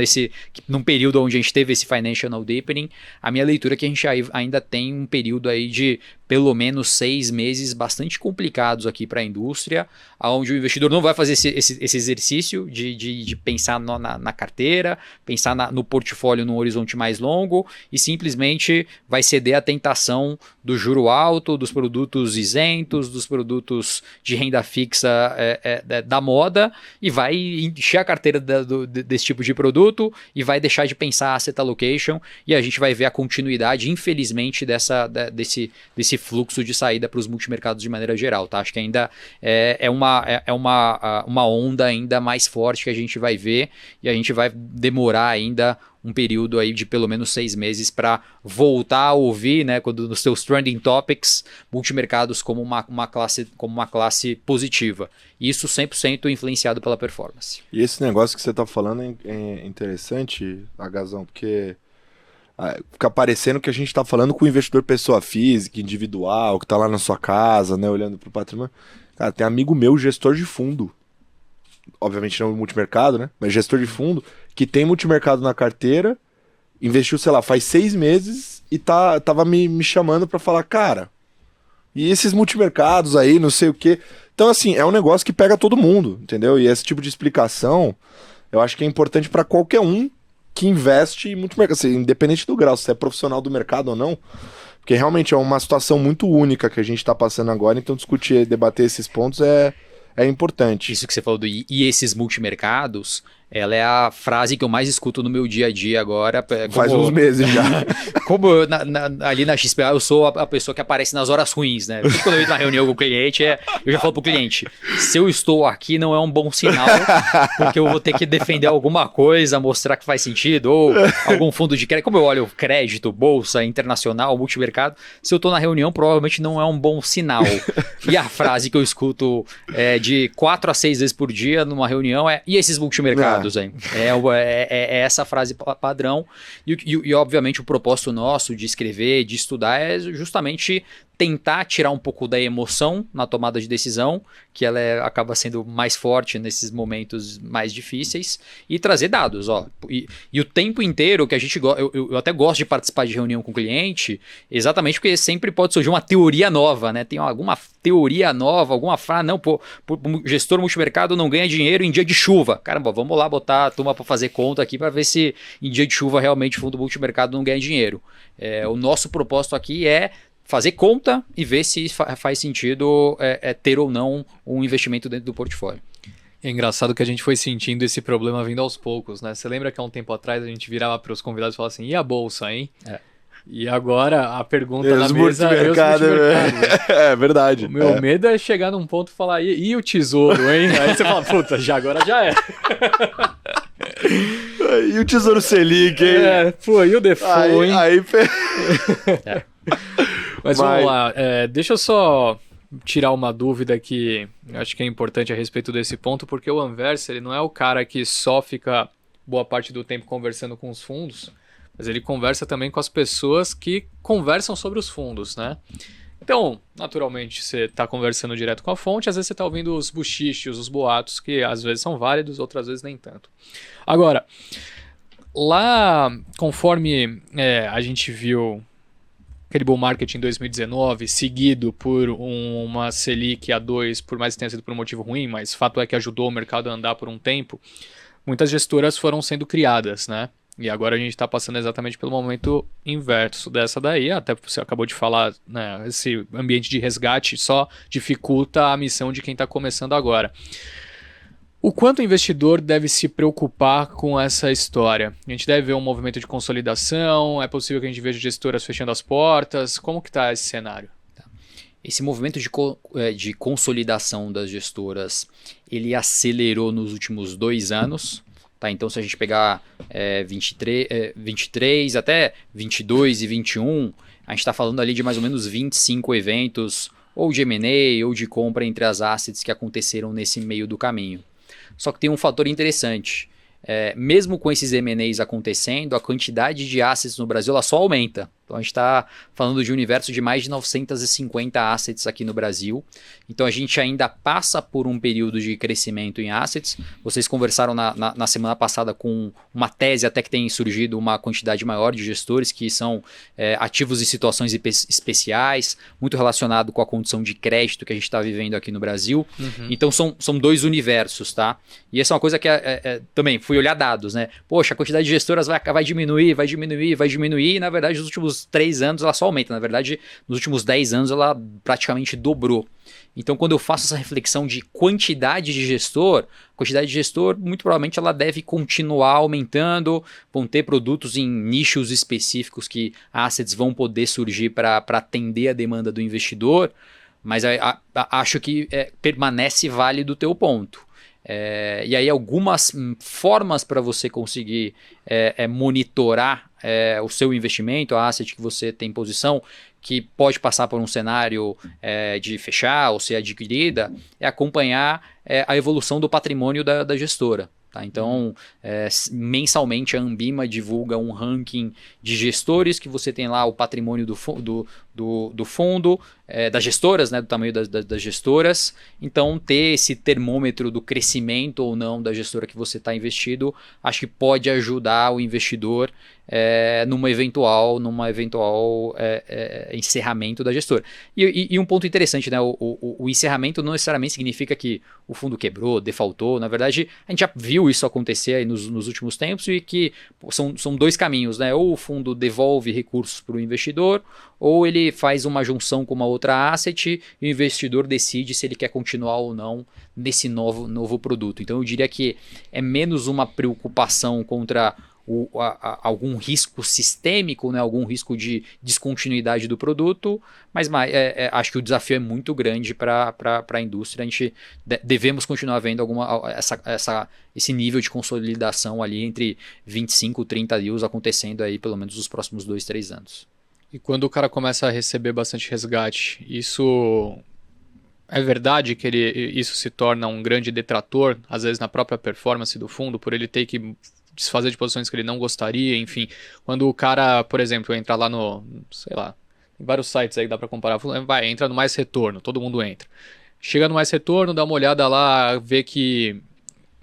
num período onde a gente teve esse financial deepening. A minha leitura é que a gente ainda tem um período aí de pelo menos 6 meses bastante complicados aqui para a indústria, onde o investidor não vai fazer esse exercício de pensar na carteira, pensar no portfólio num horizonte mais longo e simplesmente vai ceder à tentação do juro alto, dos produtos isentos, dos produtos de renda fixa da moda e vai encher a carteira desse tipo de produto e vai deixar de pensar asset allocation e a gente vai ver a continuidade, infelizmente, desse fluxo de saída para os multimercados de maneira geral, tá? Acho que ainda é uma onda ainda mais forte que a gente vai ver e a gente vai demorar ainda um período aí de pelo menos 6 meses para voltar a ouvir, né, nos seus trending topics, multimercados como uma classe positiva. Isso 100% influenciado pela performance. E esse negócio que você está falando é interessante, Agazão, porque fica parecendo que a gente está falando com o investidor pessoa física, individual, que está lá na sua casa, né, olhando para o patrimônio. Cara, tem amigo meu, gestor de fundo, obviamente não multimercado, né, mas gestor de fundo, que tem multimercado na carteira, investiu, sei lá, faz 6 meses e tava me chamando para falar, cara, e esses multimercados aí, não sei o quê. Então, assim, é um negócio que pega todo mundo, entendeu? E esse tipo de explicação, eu acho que é importante para qualquer um que investe em multimercado, assim, independente do grau, se é profissional do mercado ou não, porque realmente é uma situação muito única que a gente está passando agora, então discutir, debater esses pontos é importante. Isso que você falou e esses multimercados, ela é a frase que eu mais escuto no meu dia a dia agora. Faz uns meses já. Como ali na XPA eu sou a pessoa que aparece nas horas ruins, né? Porque quando eu entro na reunião com o cliente, eu já falo pro cliente, se eu estou aqui não é um bom sinal, porque eu vou ter que defender alguma coisa, mostrar que faz sentido, ou algum fundo de crédito. Como eu olho crédito, bolsa, internacional, multimercado, se eu estou na reunião, provavelmente não é um bom sinal. E a frase que eu escuto de 4 a 6 vezes por dia numa reunião e esses multimercados? É essa frase padrão e obviamente o propósito nosso de escrever, de estudar é justamente tentar tirar um pouco da emoção na tomada de decisão, que ela acaba sendo mais forte nesses momentos mais difíceis, e trazer dados. E o tempo inteiro que a gente eu até gosto de participar de reunião com o cliente, exatamente porque sempre pode surgir uma teoria nova, né? Tem alguma teoria nova, alguma frase, não, o gestor multimercado não ganha dinheiro em dia de chuva. Caramba, vamos lá botar a turma para fazer conta aqui para ver se em dia de chuva realmente o fundo multimercado não ganha dinheiro. O nosso propósito aqui é fazer conta e ver se faz sentido ter ou não um investimento dentro do portfólio. É engraçado que a gente foi sentindo esse problema vindo aos poucos, né? Você lembra que há um tempo atrás a gente virava para os convidados e falava assim, e a bolsa, hein? E agora a pergunta na mesa é os multimercados. É verdade. O meu medo é chegar num ponto e falar, e o tesouro, hein? Aí você fala, puta, agora já é. E o Tesouro Selic, hein? E o default, hein? Mas vamos lá, deixa eu só tirar uma dúvida que acho que é importante a respeito desse ponto, porque o Anversa, ele não é o cara que só fica boa parte do tempo conversando com os fundos, mas ele conversa também com as pessoas que conversam sobre os fundos, né? Então, naturalmente, você está conversando direto com a fonte, às vezes você está ouvindo os buchichos, os boatos, que às vezes são válidos, outras vezes nem tanto. Agora, lá, conforme a gente viu aquele bull market em 2019, seguido por uma Selic a 2, por mais que tenha sido por um motivo ruim, mas fato é que ajudou o mercado a andar por um tempo, muitas gestoras foram sendo criadas, né? E agora a gente está passando exatamente pelo momento inverso dessa daí, até você acabou de falar, né? Esse ambiente de resgate só dificulta a missão de quem está começando agora. O quanto o investidor deve se preocupar com essa história? A gente deve ver um movimento de consolidação? É possível que a gente veja gestoras fechando as portas? Como que está esse cenário? Esse movimento de consolidação das gestoras, ele acelerou nos últimos 2 anos. Tá? Então, se a gente pegar 23 até 22 e 21, a gente está falando ali de mais ou menos 25 eventos, ou de M&A, ou de compra entre as assets que aconteceram nesse meio do caminho. Só que tem um fator interessante. Mesmo com esses M&As acontecendo, a quantidade de assets no Brasil ela só aumenta. Então a gente está falando de um universo de mais de 950 assets aqui no Brasil. Então a gente ainda passa por um período de crescimento em assets. Vocês conversaram na semana passada com uma tese até que tem surgido uma quantidade maior de gestores que são ativos em situações especiais, muito relacionado com a condição de crédito que a gente está vivendo aqui no Brasil. Uhum. Então são 2 universos, tá? E essa é uma coisa que também fui olhar dados, né? Poxa, a quantidade de gestoras vai diminuir, e na verdade nos últimos 3 anos ela só aumenta. Na verdade, nos últimos 10 anos ela praticamente dobrou. Então, quando eu faço essa reflexão de quantidade de gestor, muito provavelmente ela deve continuar aumentando, vão ter produtos em nichos específicos que assets vão poder surgir para atender a demanda do investidor, mas acho que permanece válido o teu ponto. E aí algumas formas para você conseguir monitorar o seu investimento, a asset que você tem em posição, que pode passar por um cenário de fechar ou ser adquirida, é acompanhar a evolução do patrimônio da gestora. Tá? Então, mensalmente a Ambima divulga um ranking de gestores que você tem lá o patrimônio do fundo, das gestoras, né, do tamanho das gestoras. Então, ter esse termômetro do crescimento ou não da gestora que você está investido, acho que pode ajudar o investidor numa eventual encerramento da gestora. E um ponto interessante, né? O encerramento não necessariamente significa que o fundo quebrou, defaultou. Na verdade, a gente já viu isso acontecer aí nos últimos tempos e que são 2 caminhos, né? Ou o fundo devolve recursos para o investidor, ou ele faz uma junção com uma outra outra asset e o investidor decide se ele quer continuar ou não nesse novo produto. Então eu diria que é menos uma preocupação contra algum risco sistêmico, né, algum risco de descontinuidade do produto, mas acho que o desafio é muito grande para a indústria. A gente devemos continuar vendo esse nível de consolidação ali entre 25 e 30 deals acontecendo aí pelo menos nos próximos 2, 3 anos. E quando o cara começa a receber bastante resgate, isso é verdade que isso se torna um grande detrator, às vezes na própria performance do fundo, por ele ter que desfazer de posições que ele não gostaria, enfim. Quando o cara, por exemplo, entra lá sei lá, tem vários sites aí que dá para comparar, entra no mais retorno, todo mundo entra. Chega no mais retorno, dá uma olhada lá, vê que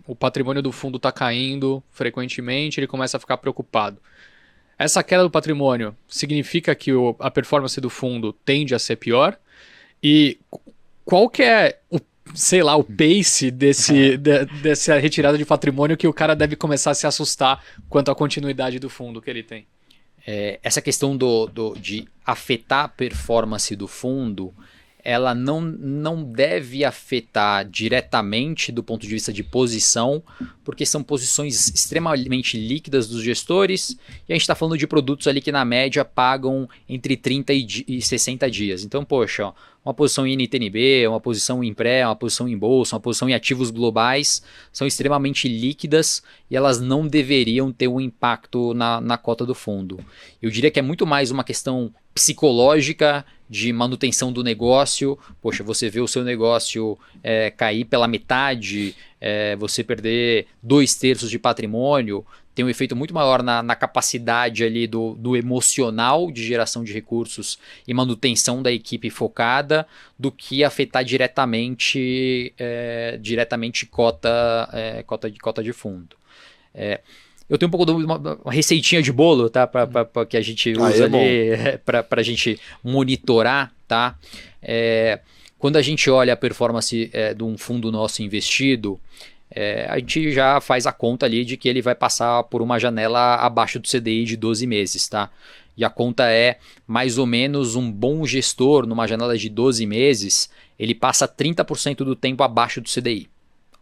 o patrimônio do fundo está caindo frequentemente, ele começa a ficar preocupado. Essa queda do patrimônio significa que a performance do fundo tende a ser pior? E qual que é o pace dessa retirada de patrimônio que o cara deve começar a se assustar quanto à continuidade do fundo que ele tem? Essa questão de afetar a performance do fundo, ela não deve afetar diretamente do ponto de vista de posição, porque são posições extremamente líquidas dos gestores, e a gente está falando de produtos ali que na média pagam entre 30 e 60 dias. Então, poxa, uma posição em NTNB, uma posição em pré, uma posição em bolsa, uma posição em ativos globais, são extremamente líquidas e elas não deveriam ter um impacto na cota do fundo. Eu diria que é muito mais uma questão psicológica de manutenção do negócio. Poxa, você vê o seu negócio cair pela metade, você perder 2/3 de patrimônio, tem um efeito muito maior na capacidade ali do emocional de geração de recursos e manutenção da equipe focada do que afetar diretamente cota de fundo. Eu tenho um pouco de uma receitinha de bolo, tá? Que a gente usa ali para a gente monitorar, tá? Quando a gente olha a performance de um fundo nosso investido, a gente já faz a conta ali de que ele vai passar por uma janela abaixo do CDI de 12 meses, tá? E a conta é mais ou menos um bom gestor numa janela de 12 meses, ele passa 30% do tempo abaixo do CDI.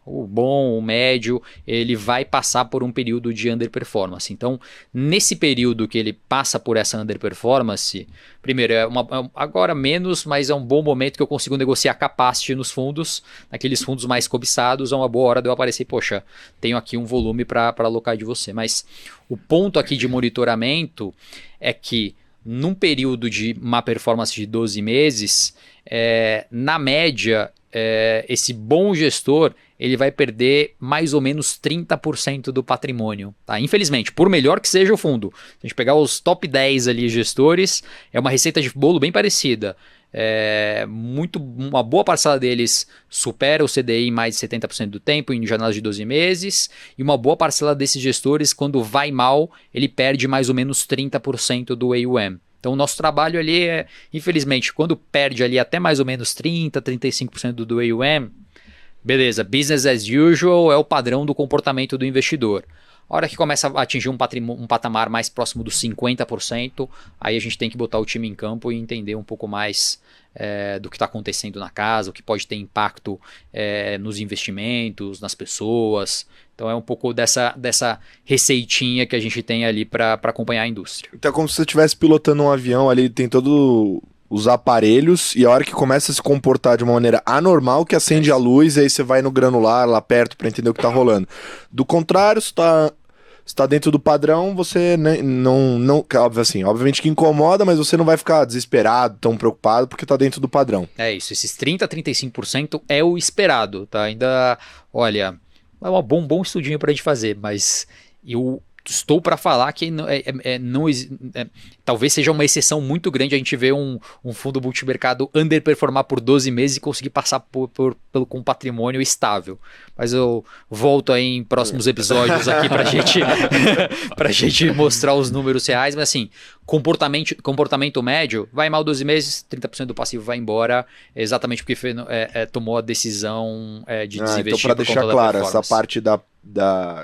O bom, o médio, ele vai passar por um período de underperformance. Então, nesse período que ele passa por essa underperformance, primeiro, agora menos, mas é um bom momento que eu consigo negociar capacity nos fundos, naqueles fundos mais cobiçados, é uma boa hora de eu aparecer, poxa, tenho aqui um volume para alocar de você. Mas o ponto aqui de monitoramento é que num período de má performance de 12 meses, na média, esse bom gestor ele vai perder mais ou menos 30% do patrimônio. Tá? Infelizmente, por melhor que seja o fundo, se a gente pegar os top 10 ali gestores, é uma receita de bolo bem parecida. Uma boa parcela deles supera o CDI em mais de 70% do tempo em janelas de 12 meses, e uma boa parcela desses gestores, quando vai mal, ele perde mais ou menos 30% do AUM. Então o nosso trabalho ali infelizmente, quando perde ali até mais ou menos 30%, 35% do AUM, beleza, business as usual é o padrão do comportamento do investidor. A hora que começa a atingir um patamar mais próximo dos 50%, aí a gente tem que botar o time em campo e entender um pouco mais do que está acontecendo na casa, o que pode ter impacto nos investimentos, nas pessoas. Então é um pouco dessa receitinha que a gente tem ali para acompanhar a indústria. Então é como se você estivesse pilotando um avião ali, tem todo os aparelhos, e a hora que começa a se comportar de uma maneira anormal, que acende a luz, e aí você vai no granular lá perto para entender o que tá rolando. Do contrário, se tá dentro do padrão, você não obviamente que incomoda, mas você não vai ficar desesperado, tão preocupado, porque tá dentro do padrão. É isso, esses 30%, 35% é o esperado, tá? Ainda, olha, é um bom estudinho pra gente fazer, mas eu estou para falar que talvez seja uma exceção muito grande a gente ver um fundo multimercado underperformar por 12 meses e conseguir passar com patrimônio estável. Mas eu volto aí em próximos episódios aqui pra gente mostrar os números reais. Mas assim, comportamento médio, vai mal 12 meses, 30% do passivo vai embora, exatamente porque tomou a decisão de desinvestir. Então, para deixar claro, essa parte da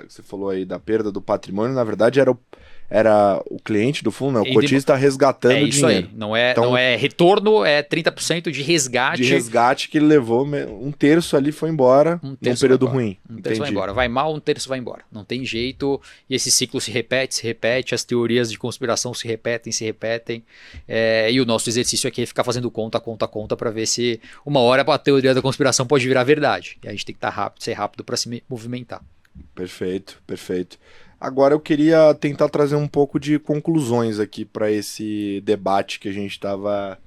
você falou aí da perda do patrimônio, na verdade era o cliente do fundo, né? O cotista resgatando isso dinheiro. Aí. Não é retorno, é 30% de resgate. De resgate que ele levou, um terço ali foi embora num período ruim. Um terço vai embora. Vai mal, um terço vai embora. Não tem jeito. E esse ciclo se repete, as teorias de conspiração se repetem. E o nosso exercício aqui é ficar fazendo conta para ver se uma hora a teoria da conspiração pode virar verdade. E a gente tem que ser rápido para se movimentar. Perfeito. Agora eu queria tentar trazer um pouco de conclusões aqui para esse debate que a gente estava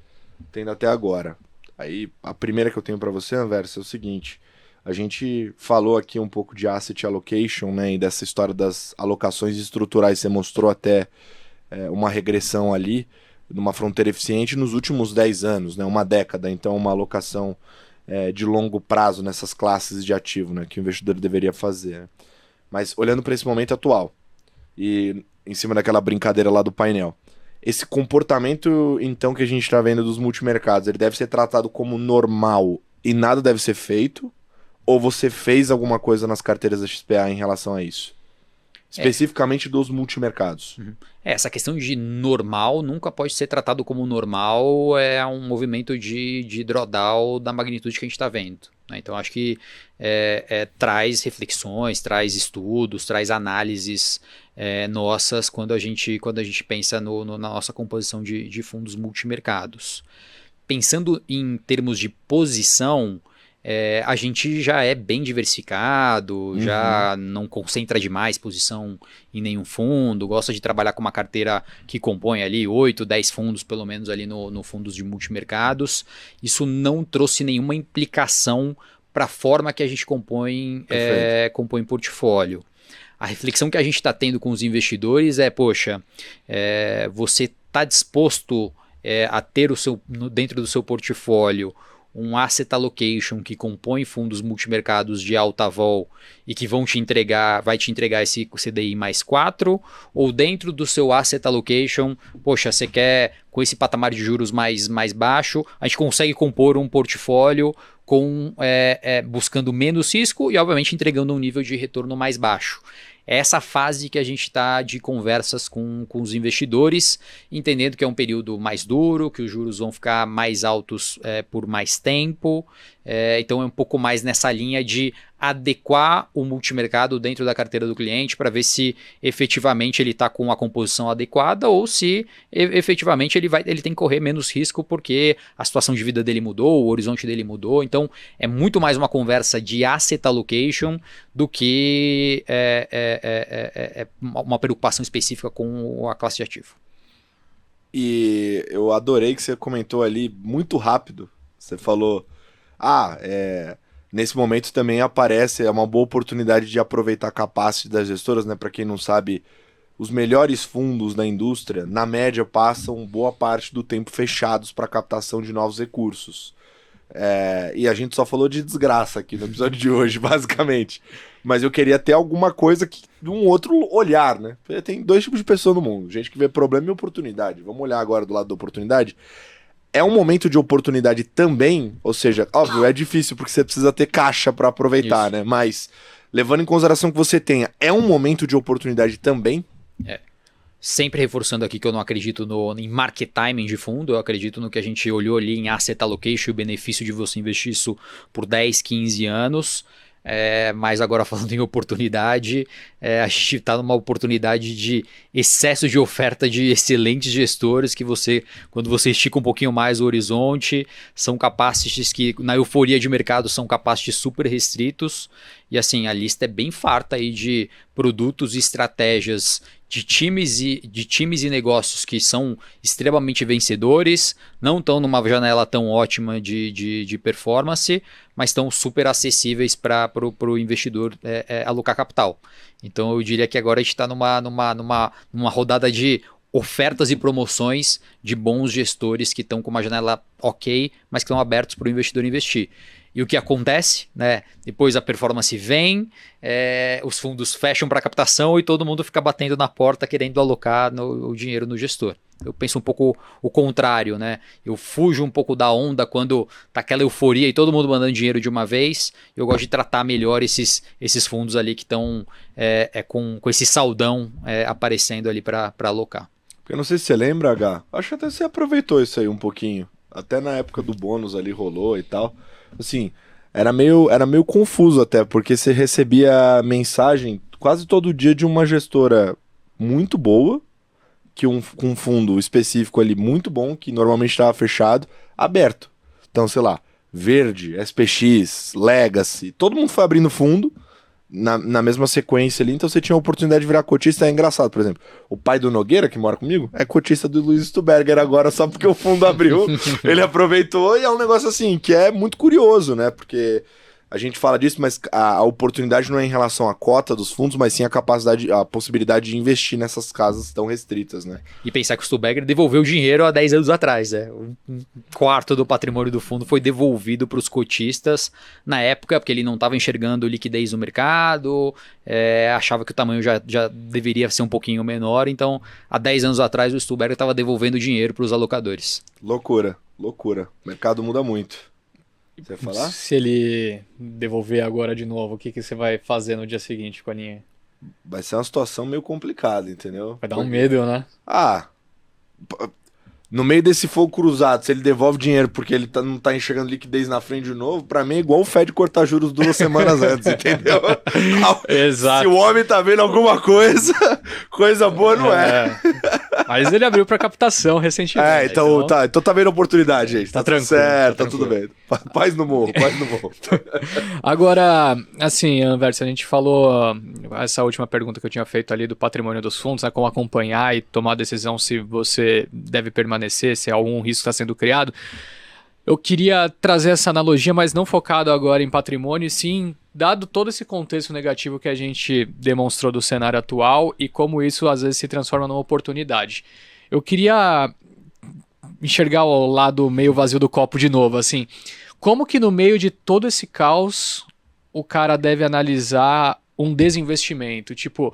tendo até agora. Aí a primeira que eu tenho para você, Anversa, é o seguinte: a gente falou aqui um pouco de asset allocation, né, e dessa história das alocações estruturais. Você mostrou até uma regressão ali, numa fronteira eficiente nos últimos 10 anos, né, uma década. Então uma alocação de longo prazo nessas classes de ativo, né, que o investidor deveria fazer, né? Mas olhando para esse momento atual, e em cima daquela brincadeira lá do painel, esse comportamento, então, que a gente está vendo dos multimercados, ele deve ser tratado como normal e nada deve ser feito? Ou você fez alguma coisa nas carteiras da XPA em relação a isso? Especificamente dos multimercados. Essa questão de normal nunca pode ser tratado como normal, é um movimento de drawdown da magnitude que a gente está vendo. Né? Então acho que traz reflexões, traz estudos, traz análises nossas quando a gente pensa na nossa composição de fundos multimercados. Pensando em termos de posição, a gente já é bem diversificado, já não concentra demais posição em nenhum fundo, gosta de trabalhar com uma carteira que compõe ali 8, 10 fundos pelo menos ali no fundos de multimercados. Isso não trouxe nenhuma implicação para a forma que a gente compõe portfólio. A reflexão que a gente está tendo com os investidores você está disposto a ter dentro do seu portfólio um asset allocation que compõe fundos multimercados de alta vol e que vai te entregar esse CDI mais 4, ou dentro do seu asset allocation, você quer, com esse patamar de juros mais baixo, a gente consegue compor um portfólio buscando menos risco e, obviamente, entregando um nível de retorno mais baixo. É essa fase que a gente está de conversas com os investidores, entendendo que é um período mais duro, que os juros vão ficar mais altos por mais tempo. Então é um pouco mais nessa linha de adequar o multimercado dentro da carteira do cliente para ver se efetivamente ele está com a composição adequada ou se efetivamente ele tem que correr menos risco porque a situação de vida dele mudou, o horizonte dele mudou. Então é muito mais uma conversa de asset allocation do que uma preocupação específica com a classe de ativo. E eu adorei que você comentou ali muito rápido. Você falou, nesse momento também aparece uma boa oportunidade de aproveitar a capacity das gestoras, né? Para quem não sabe, os melhores fundos da indústria, na média, passam boa parte do tempo fechados para captação de novos recursos. E a gente só falou de desgraça aqui no episódio de hoje, basicamente. Mas eu queria ter alguma coisa de um outro olhar, né? Tem dois tipos de pessoa no mundo, gente que vê problema e oportunidade. Vamos olhar agora do lado da oportunidade. É um momento de oportunidade também, ou seja, óbvio, é difícil porque você precisa ter caixa para aproveitar, né? Mas, levando em consideração que você tenha, é um momento de oportunidade também? Sempre reforçando aqui que eu não acredito em market timing de fundo, eu acredito no que a gente olhou ali em asset allocation, o benefício de você investir isso por 10, 15 anos. Mas agora falando em oportunidade, a gente está numa oportunidade de excesso de oferta de excelentes gestores que quando você estica um pouquinho mais o horizonte, são capacities que na euforia de mercado são capacities super restritos e assim, a lista é bem farta aí de produtos e estratégias de times e negócios que são extremamente vencedores, não estão numa janela tão ótima de performance, mas estão super acessíveis para o investidor alocar capital. Então eu diria que agora a gente está numa rodada de ofertas e promoções de bons gestores que estão com uma janela ok, mas que estão abertos para o investidor investir. E o que acontece, né? Depois a performance vem, os fundos fecham para captação e todo mundo fica batendo na porta querendo alocar o dinheiro no gestor. Eu penso um pouco o contrário, né? Eu fujo um pouco da onda quando tá aquela euforia e todo mundo mandando dinheiro de uma vez. Eu gosto de tratar melhor esses fundos ali que estão com esse saldão aparecendo ali para alocar. Eu não sei se você lembra, H. Acho que até você aproveitou isso aí um pouquinho. Até na época do bônus ali rolou e tal. Assim, era meio confuso até, porque você recebia mensagem quase todo dia de uma gestora muito boa, com um fundo específico ali muito bom, que normalmente estava fechado, aberto. Então, sei lá, Verde, SPX, Legacy, todo mundo foi abrindo fundo na mesma sequência ali, então você tinha a oportunidade de virar cotista. É engraçado, por exemplo, o pai do Nogueira, que mora comigo, é cotista do Luiz Stuberger agora, só porque o fundo abriu, ele aproveitou, e é um negócio assim, que é muito curioso, né, porque a gente fala disso, mas a oportunidade não é em relação à cota dos fundos, mas sim a possibilidade de investir nessas casas tão restritas, né. E pensar que o Stuberger devolveu o dinheiro há 10 anos atrás, né? Um quarto do patrimônio do fundo foi devolvido para os cotistas na época, porque ele não estava enxergando liquidez no mercado, achava que o tamanho já deveria ser um pouquinho menor, então há 10 anos atrás o Stuberger estava devolvendo dinheiro para os alocadores. Loucura. O mercado muda muito. Você vai falar? Se ele devolver agora de novo, o que você vai fazer no dia seguinte com a linha? Vai ser uma situação meio complicada, entendeu? Vai dar um medo, né? No meio desse fogo cruzado, se ele devolve dinheiro porque ele não tá enxergando liquidez na frente de novo, pra mim é igual o Fed cortar juros 2 semanas antes, entendeu? Exato. Se o homem tá vendo alguma coisa, coisa boa não é. Mas ele abriu pra captação recentemente. Então tá vendo oportunidade, gente. Tá tranquilo. Certo, tá tudo bem. Paz no morro. Agora, assim, Anversa, a gente falou essa última pergunta que eu tinha feito ali do patrimônio dos fundos, né, como acompanhar e tomar a decisão se você deve permanecer, se algum risco está sendo criado. Eu queria trazer essa analogia, mas não focado agora em patrimônio, sim, dado todo esse contexto negativo que a gente demonstrou do cenário atual e como isso às vezes se transforma numa oportunidade. Eu queria enxergar o lado meio vazio do copo de novo, assim. Como que no meio de todo esse caos o cara deve analisar um desinvestimento? Tipo,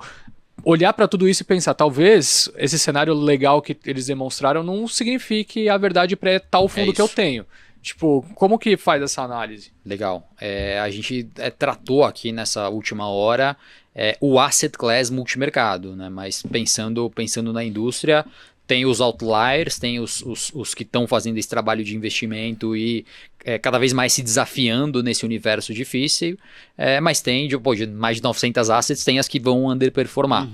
olhar para tudo isso e pensar, talvez esse cenário legal que eles demonstraram não signifique a verdade para tal fundo que eu tenho. Tipo, como que faz essa análise? Legal. A gente tratou aqui nessa última hora o asset class multimercado, né? Mas pensando na indústria, tem os outliers, tem os que estão fazendo esse trabalho de investimento e cada vez mais se desafiando nesse universo difícil, mas tem, de mais de 900 assets, tem as que vão underperformar.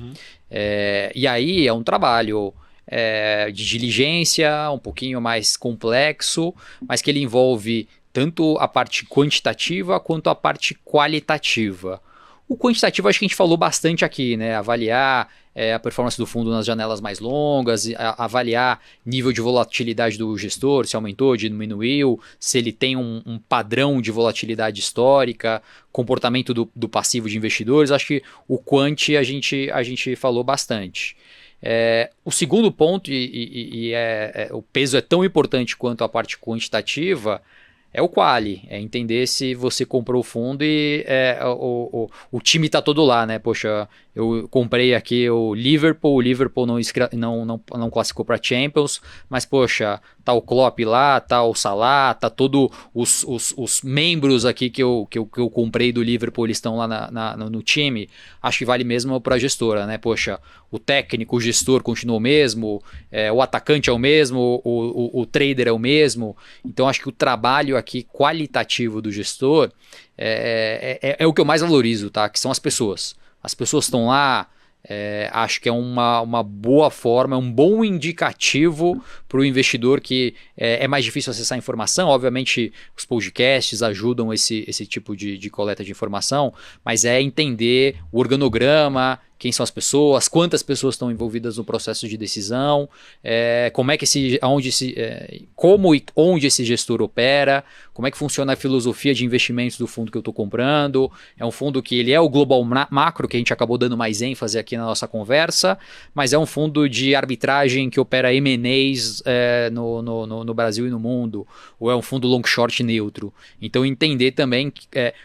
E aí é um trabalho de diligência, um pouquinho mais complexo, mas que ele envolve tanto a parte quantitativa quanto a parte qualitativa. O quantitativo acho que a gente falou bastante aqui, né? Avaliar a performance do fundo nas janelas mais longas, avaliar nível de volatilidade do gestor, se aumentou, diminuiu, se ele tem um padrão de volatilidade histórica, comportamento do passivo de investidores. Acho que o quant a gente falou bastante. O segundo ponto, o peso é tão importante quanto a parte quantitativa, é o quali, é entender se você comprou o fundo e o time tá todo lá, né? Poxa, eu comprei aqui o Liverpool não classificou para Champions, mas poxa, tá o Klopp lá, tá o Salah, tá todos os membros aqui que eu comprei do Liverpool, eles estão lá no time. Acho que vale mesmo para a gestora, né? Poxa, o técnico, o gestor continua o mesmo, o atacante é o mesmo, o trader é o mesmo. Então acho que o trabalho aqui qualitativo do gestor é o que eu mais valorizo, tá? Que são as pessoas. As pessoas estão lá, acho que é uma boa forma, é um bom indicativo para o investidor que é mais difícil acessar a informação. Obviamente, os podcasts ajudam esse tipo de coleta de informação, mas é entender o organograma, quem são as pessoas, quantas pessoas estão envolvidas no processo de decisão, como é que como e onde esse gestor opera, como é que funciona a filosofia de investimentos do fundo que eu estou comprando. É um fundo que ele é o global macro, que a gente acabou dando mais ênfase aqui na nossa conversa, mas é um fundo de arbitragem que opera M&As no Brasil e no mundo, ou é um fundo long short neutro. Então entender também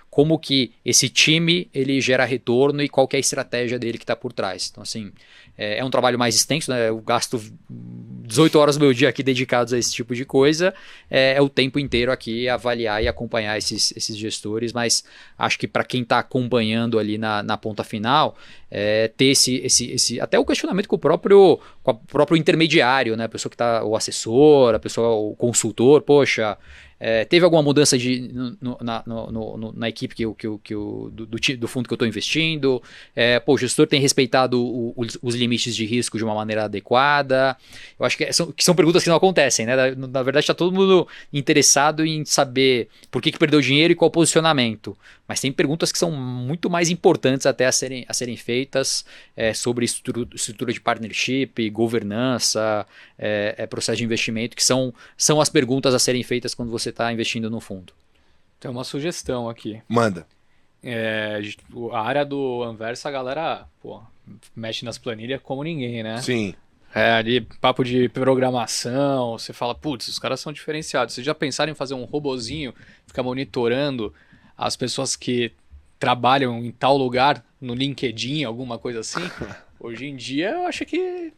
como que esse time ele gera retorno e qual que é a estratégia dele que está por trás. Então assim, é um trabalho mais extenso, né? Eu gasto 18 horas do meu dia aqui dedicados a esse tipo de coisa, o tempo inteiro aqui avaliar e acompanhar esses gestores, mas acho que para quem está acompanhando ali na ponta final, ter até o questionamento com o próprio intermediário, né? A pessoa que está, o assessor, a pessoa, o consultor, poxa, teve alguma mudança na equipe do fundo que eu estou investindo? O gestor tem respeitado os limites de risco de uma maneira adequada? Eu acho que são perguntas que não acontecem, né? Na verdade, está todo mundo interessado em saber por que perdeu dinheiro e qual o posicionamento. Mas tem perguntas que são muito mais importantes até a serem feitas sobre estrutura de partnership, governança, processo de investimento, que são as perguntas a serem feitas quando você está investindo no fundo. Tem uma sugestão aqui. Manda. A área do Anversa, a galera mexe nas planilhas como ninguém, né? Sim. Ali, papo de programação, você fala, putz, os caras são diferenciados. Vocês já pensaram em fazer um robozinho, ficar monitorando as pessoas que trabalham em tal lugar, no LinkedIn, alguma coisa assim? Hoje em dia, eu acho que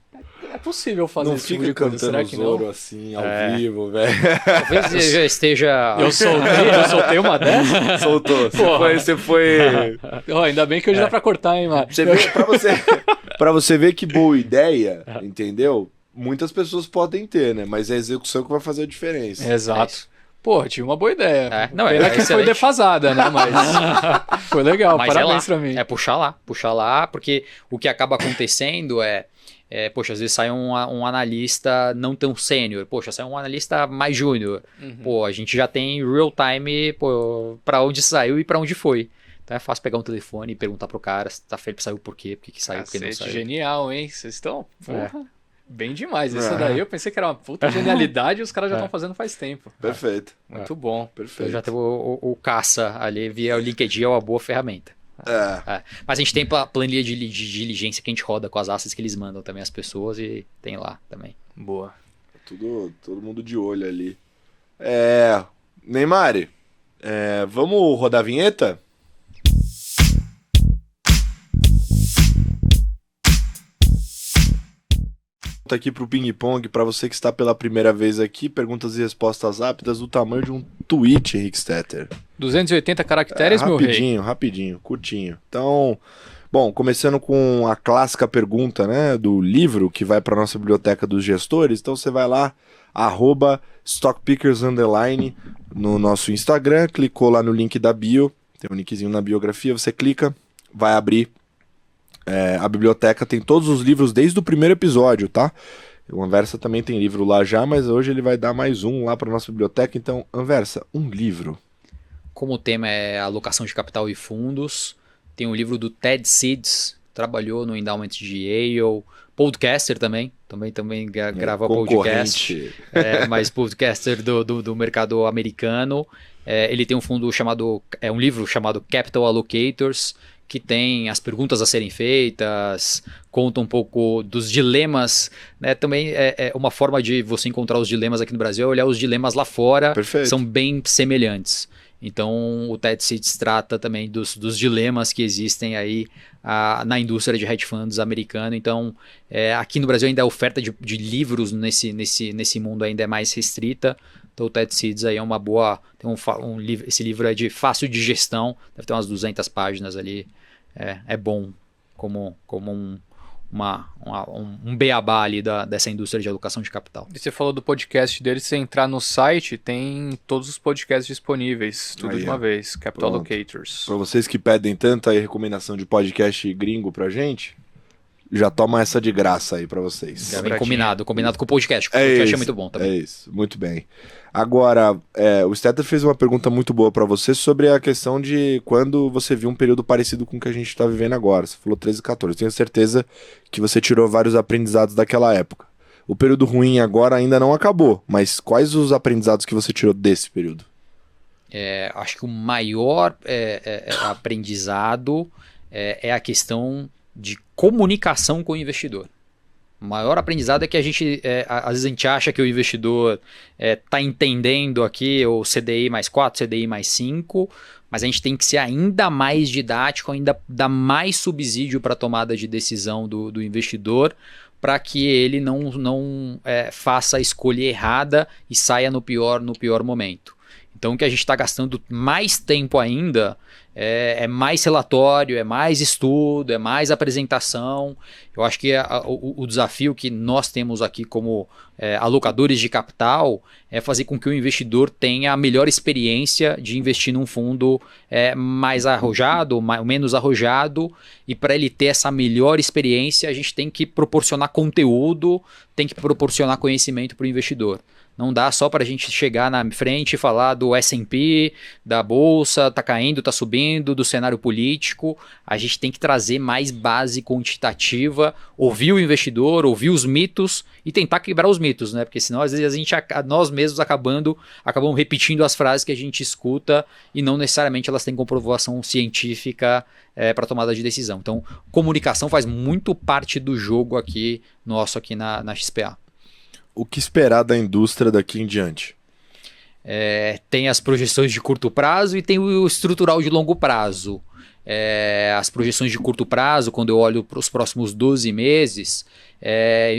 é possível fazer não esse tipo de coisa. Será que não? Assim, ao vivo, velho. Talvez já esteja... Eu soltei uma dessas? Soltou. Você foi... Ainda bem que hoje dá pra cortar, hein, mano? Pra você ver que boa ideia, entendeu? Muitas pessoas podem ter, né? Mas é a execução que vai fazer a diferença. Exato. Pô, tive uma boa ideia. Pena que foi defasada, né? Mas foi legal, mas parabéns pra mim. Puxar lá, porque o que acaba acontecendo poxa, às vezes sai um analista não tão sênior, poxa, sai um analista mais júnior. Pô, a gente já tem real time, pra onde saiu e pra onde foi. Então é fácil pegar um telefone e perguntar pro cara se tá feio, saiu por quê, por que saiu, por que não saiu. Genial, hein? Vocês estão... Bem demais. Isso daí eu pensei que era uma puta genialidade e os caras já estão fazendo faz tempo. Perfeito. Muito bom. Perfeito. Já teve o caça ali via o LinkedIn, é uma boa ferramenta. Mas a gente tem planilha de diligência que a gente roda com as assets que eles mandam também as pessoas e tem lá também. Boa. Todo mundo de olho ali. Neymar, vamos rodar a vinheta? Aqui pro Ping Pong, para você que está pela primeira vez aqui, perguntas e respostas rápidas do tamanho de um tweet, Henrique Stetter. 280 caracteres, meu rei? Rapidinho, curtinho. Então, bom, começando com a clássica pergunta, né, do livro que vai para nossa biblioteca dos gestores. Então você vai lá, @StockPickers_ no nosso Instagram, clicou lá no link da bio, tem um linkzinho na biografia, você clica, vai abrir a biblioteca, tem todos os livros desde o primeiro episódio, tá? O Anversa também tem livro lá já, mas hoje ele vai dar mais um lá para nossa biblioteca. Então, Anversa, um livro. Como o tema é alocação de capital e fundos, tem um livro do Ted Seeds, trabalhou no Endowment de Yale, podcaster também grava podcast, mas podcaster do mercado americano. Ele tem um livro chamado Capital Allocators, que tem as perguntas a serem feitas, conta um pouco dos dilemas, né? Também é uma forma de você encontrar os dilemas aqui no Brasil, olhar os dilemas lá fora, Perfeito. São bem semelhantes. Então o Ted Seeds trata também dos dilemas que existem aí na indústria de hedge funds americano. Então aqui no Brasil ainda a oferta de livros nesse mundo ainda é mais restrita. Então o Ted Seeds aí é uma boa... esse livro é de fácil digestão, deve ter umas 200 páginas ali. É bom como um beabá ali dessa indústria de alocação de capital. E você falou do podcast dele, se você entrar no site, tem todos os podcasts disponíveis, tudo de uma vez, Capital Allocators. Para vocês que pedem tanto aí recomendação de podcast gringo pra gente, Já toma essa de graça aí pra vocês. Já vem combinado com o podcast. O podcast é muito bom também. É isso, muito bem. Agora, o Stetter fez uma pergunta muito boa pra você sobre a questão de quando você viu um período parecido com o que a gente tá vivendo agora. Você falou 13 e 14. Tenho certeza que você tirou vários aprendizados daquela época. O período ruim agora ainda não acabou, mas quais os aprendizados que você tirou desse período? Acho que o maior aprendizado é a questão de comunicação com o investidor. O maior aprendizado é que a gente, às vezes a gente acha que o investidor está entendendo aqui o CDI mais 4, CDI mais 5, mas a gente tem que ser ainda mais didático, ainda dar mais subsídio para a tomada de decisão do investidor, para que ele não faça a escolha errada e saia no pior momento. Então o que a gente está gastando mais tempo ainda é mais relatório, é mais estudo, é mais apresentação. Eu acho que o desafio que nós temos aqui como alocadores de capital é fazer com que o investidor tenha a melhor experiência de investir num fundo mais arrojado, menos arrojado, e para ele ter essa melhor experiência a gente tem que proporcionar conteúdo, tem que proporcionar conhecimento para o investidor. Não dá só para a gente chegar na frente e falar do S&P, da bolsa, tá caindo, tá subindo, do cenário político. A gente tem que trazer mais base quantitativa, ouvir o investidor, ouvir os mitos e tentar quebrar os mitos, né? Porque senão às vezes nós mesmos acabamos repetindo as frases que a gente escuta e não necessariamente elas têm comprovação científica para tomada de decisão. Então, comunicação faz muito parte do jogo nosso aqui na XPA. O que esperar da indústria daqui em diante? Tem as projeções de curto prazo e tem o estrutural de longo prazo. As projeções de curto prazo, quando eu olho para os próximos 12 meses,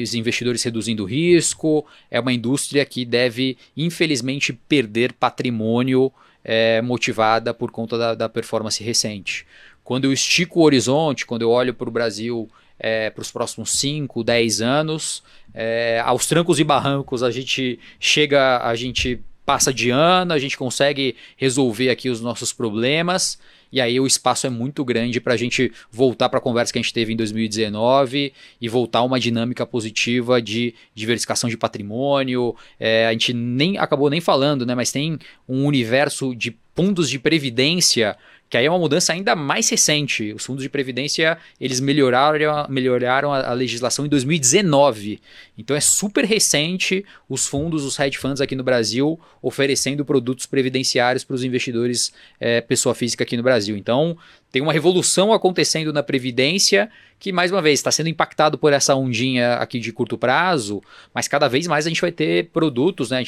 os investidores reduzindo o risco, é uma indústria que deve, infelizmente, perder patrimônio motivada por conta da performance recente. Quando eu estico o horizonte, quando eu olho para o Brasil para os próximos 5, 10 anos, aos trancos e barrancos a gente passa de ano, a gente consegue resolver aqui os nossos problemas, e aí o espaço é muito grande para a gente voltar para a conversa que a gente teve em 2019 e voltar a uma dinâmica positiva de diversificação de patrimônio. A gente acabou nem falando, né, mas tem um universo de fundos de previdência que aí é uma mudança ainda mais recente. Os fundos de previdência, eles melhoraram a legislação em 2019. Então é super recente os fundos, os hedge funds aqui no Brasil, oferecendo produtos previdenciários para os investidores pessoa física aqui no Brasil. Então tem uma revolução acontecendo na previdência que, mais uma vez, está sendo impactado por essa ondinha aqui de curto prazo, mas cada vez mais a gente vai ter produtos, né?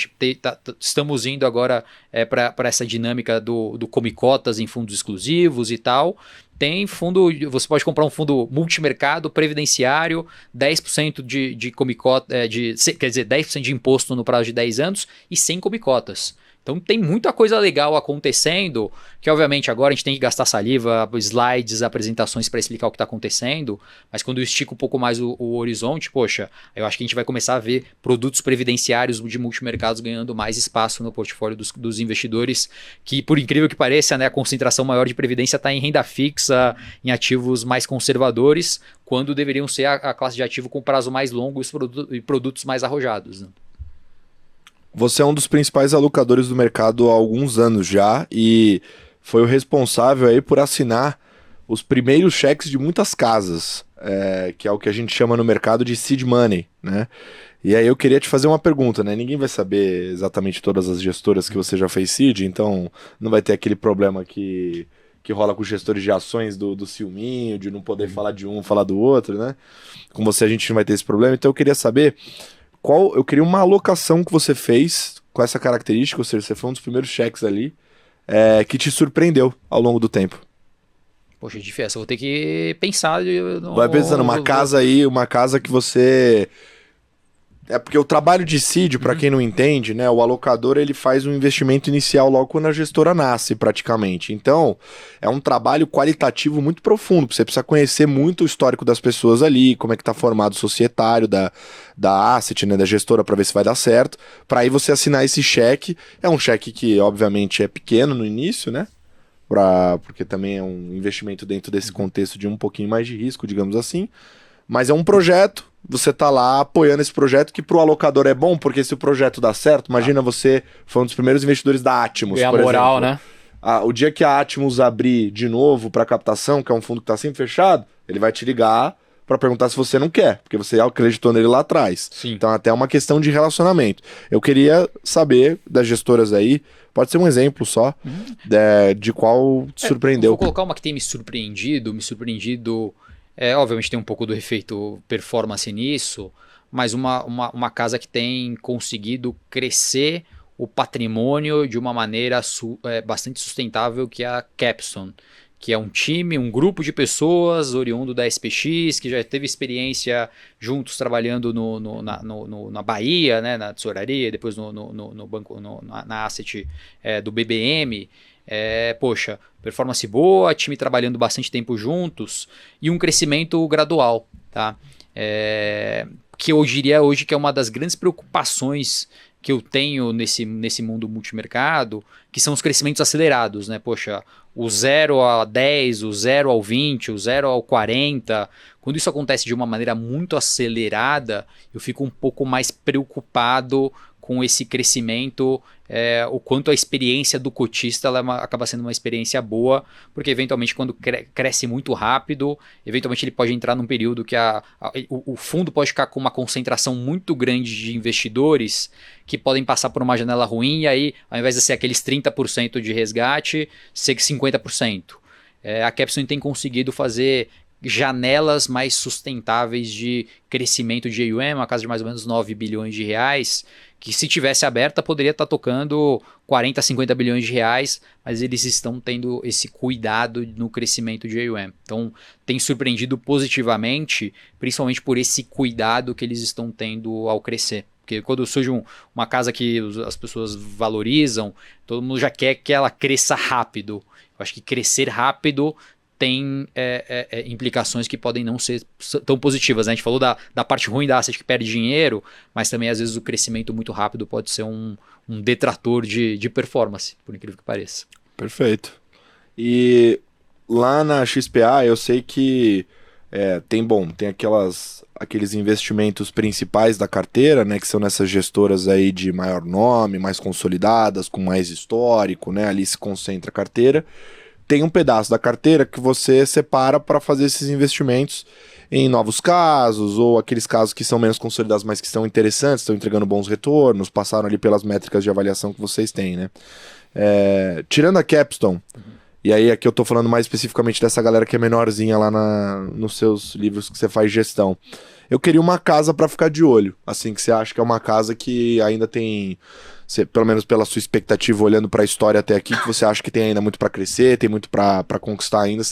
Estamos indo agora para essa dinâmica do come cotas em fundos exclusivos e tal. Tem fundo, você pode comprar um fundo multimercado, previdenciário, 10% de come cota, quer dizer, 10% de imposto no prazo de 10 anos e sem come cotas. Então tem muita coisa legal acontecendo, que obviamente agora a gente tem que gastar saliva, slides, apresentações para explicar o que está acontecendo, mas quando eu estico um pouco mais o horizonte, poxa, eu acho que a gente vai começar a ver produtos previdenciários de multimercados ganhando mais espaço no portfólio dos investidores, que por incrível que pareça, né, a concentração maior de previdência está em renda fixa, em ativos mais conservadores, quando deveriam ser a classe de ativo com prazo mais longo e produtos mais arrojados, né? Você é um dos principais alocadores do mercado há alguns anos já e foi o responsável aí por assinar os primeiros cheques de muitas casas, que é o que a gente chama no mercado de seed money, né? E aí eu queria te fazer uma pergunta, né? Ninguém vai saber exatamente todas as gestoras que você já fez seed, então não vai ter aquele problema que rola com os gestores de ações do ciúminho, de não poder falar de um, falar do outro, né? Com você a gente não vai ter esse problema, então eu queria saber... Eu queria uma alocação que você fez com essa característica, ou seja, você foi um dos primeiros cheques ali, que te surpreendeu ao longo do tempo. Poxa, é difícil, eu vou ter que pensar. Vai pensando, uma casa que você... porque o trabalho de seed, para quem não entende, né, o alocador ele faz um investimento inicial logo quando a gestora nasce, praticamente. Então, é um trabalho qualitativo muito profundo, você precisa conhecer muito o histórico das pessoas ali, como é que tá formado o societário da asset, né, da gestora, para ver se vai dar certo, para aí você assinar esse cheque. É um cheque que, obviamente, é pequeno no início, né, porque também é um investimento dentro desse contexto de um pouquinho mais de risco, digamos assim. Mas é um projeto, você tá lá apoiando esse projeto, que pro alocador é bom, porque se o projeto dá certo, imagina você foi um dos primeiros investidores da Atmos, por moral, exemplo. Né? O dia que a Atmos abrir de novo para captação, que é um fundo que tá sempre fechado, ele vai te ligar para perguntar se você não quer, porque você acreditou nele lá atrás. Sim. Então até é uma questão de relacionamento. Eu queria saber das gestoras aí, pode ser um exemplo só, de qual te surpreendeu. Vou colocar uma que tem me surpreendido, obviamente tem um pouco do efeito performance nisso, mas uma casa que tem conseguido crescer o patrimônio de uma maneira bastante sustentável, que é a Capstone, que é um grupo de pessoas oriundo da SPX, que já teve experiência juntos trabalhando na Bahia, né, na tesouraria, depois no banco, na asset do BBM. Poxa, performance boa, time trabalhando bastante tempo juntos e um crescimento gradual, tá? Que eu diria hoje que é uma das grandes preocupações que eu tenho nesse mundo multimercado, que são os crescimentos acelerados, né? Poxa, o 0 a 10, o 0 ao 20, o 0 ao 40, quando isso acontece de uma maneira muito acelerada, eu fico um pouco mais preocupado com esse crescimento, o quanto a experiência do cotista acaba sendo uma experiência boa, porque eventualmente quando cresce muito rápido, eventualmente ele pode entrar num período que o fundo pode ficar com uma concentração muito grande de investidores que podem passar por uma janela ruim, e aí ao invés de ser aqueles 30% de resgate, ser 50%. A Capstone tem conseguido fazer janelas mais sustentáveis de crescimento de AUM, uma casa de mais ou menos 9 bilhões de reais, que se tivesse aberta poderia estar tocando 40, 50 bilhões de reais, mas eles estão tendo esse cuidado no crescimento de AUM. Então tem surpreendido positivamente, principalmente por esse cuidado que eles estão tendo ao crescer. Porque quando surge uma casa que as pessoas valorizam, todo mundo já quer que ela cresça rápido. Eu acho que crescer rápido tem implicações que podem não ser tão positivas, né? A gente falou da parte ruim da asset que perde dinheiro, mas também às vezes o crescimento muito rápido pode ser um detrator de performance, por incrível que pareça. Perfeito. E lá na XPA eu sei que tem aqueles investimentos principais da carteira, né, que são nessas gestoras aí de maior nome, mais consolidadas, com mais histórico, né? Ali se concentra a carteira. Tem um pedaço da carteira que você separa para fazer esses investimentos em novos casos, ou aqueles casos que são menos consolidados, mas que são interessantes, estão entregando bons retornos, passaram ali pelas métricas de avaliação que vocês têm, né? Tirando a Capstone, e aí aqui eu tô falando mais especificamente dessa galera que é menorzinha lá nos seus livros que você faz gestão. Eu queria uma casa para ficar de olho, assim, que você acha que é uma casa que ainda tem... pelo menos pela sua expectativa, olhando para a história até aqui, que você acha que tem ainda muito para crescer, tem muito para conquistar ainda,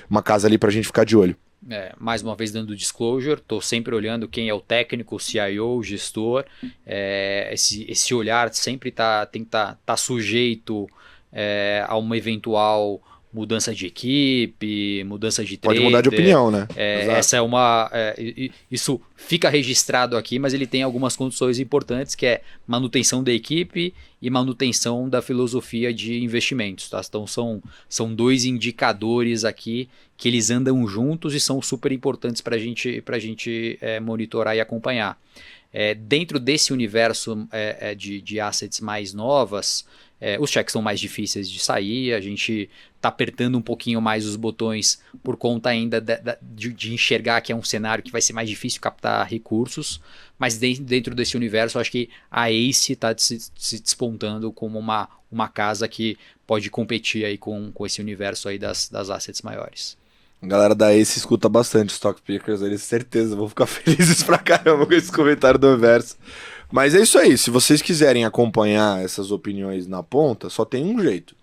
uma casa ali para a gente ficar de olho. Mais uma vez dando disclosure, estou sempre olhando quem é o técnico, o CIO, o gestor. Esse olhar sempre tem que estar sujeito a uma eventual mudança de equipe, mudança de trader. Pode mudar de opinião, né? Essa isso fica registrado aqui, mas ele tem algumas condições importantes, que é manutenção da equipe e manutenção da filosofia de investimentos. Tá? Então são dois indicadores aqui que eles andam juntos e são super importantes para a gente monitorar e acompanhar. Dentro desse universo de assets mais novas, os cheques são mais difíceis de sair, a gente está apertando um pouquinho mais os botões por conta ainda de enxergar que é um cenário que vai ser mais difícil captar recursos, mas dentro desse universo eu acho que a ACE está se despontando como uma casa que pode competir aí com esse universo aí das assets maiores. A galera da ACE escuta bastante Stock Pickers, eles certeza vão ficar felizes pra caramba com esse comentário do Anversa. Mas é isso aí, se vocês quiserem acompanhar essas opiniões na ponta, só tem um jeito.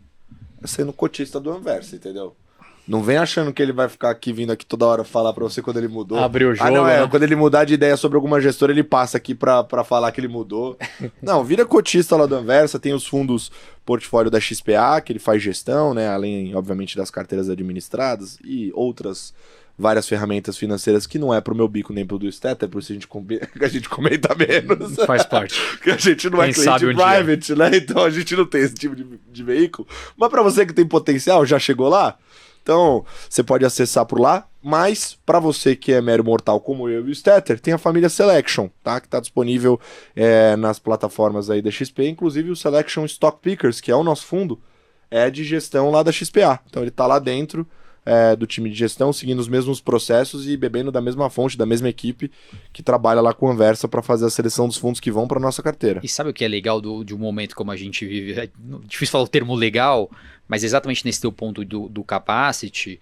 É sendo cotista do Anversa, entendeu? Não vem achando que ele vai ficar aqui vindo aqui toda hora falar pra você quando ele mudou. Abrir o jogo, não, né? Quando ele mudar de ideia sobre alguma gestora, ele passa aqui pra falar que ele mudou. Não, vira cotista lá do Anversa, tem os fundos portfólio da XPA, que ele faz gestão, né? Além, obviamente, das carteiras administradas e outras várias ferramentas financeiras que não é pro meu bico nem pro do Stetter, por isso a gente comenta menos. Faz parte. Porque a gente não é cliente private, né? Então a gente não tem esse tipo de veículo. Mas pra você que tem potencial, já chegou lá? Então, você pode acessar por lá, Mas, para você que é mero mortal como eu e o Stetter, tem a família Selection, tá? Que está disponível nas plataformas aí da XP, inclusive o Selection Stock Pickers, que é o nosso fundo, é de gestão lá da XPA. Então ele está lá dentro do time de gestão, seguindo os mesmos processos e bebendo da mesma fonte, da mesma equipe que trabalha lá com a Anversa para fazer a seleção dos fundos que vão para nossa carteira. E sabe o que é legal de um momento como a gente vive? É difícil falar o termo legal, mas exatamente nesse teu ponto do capacity,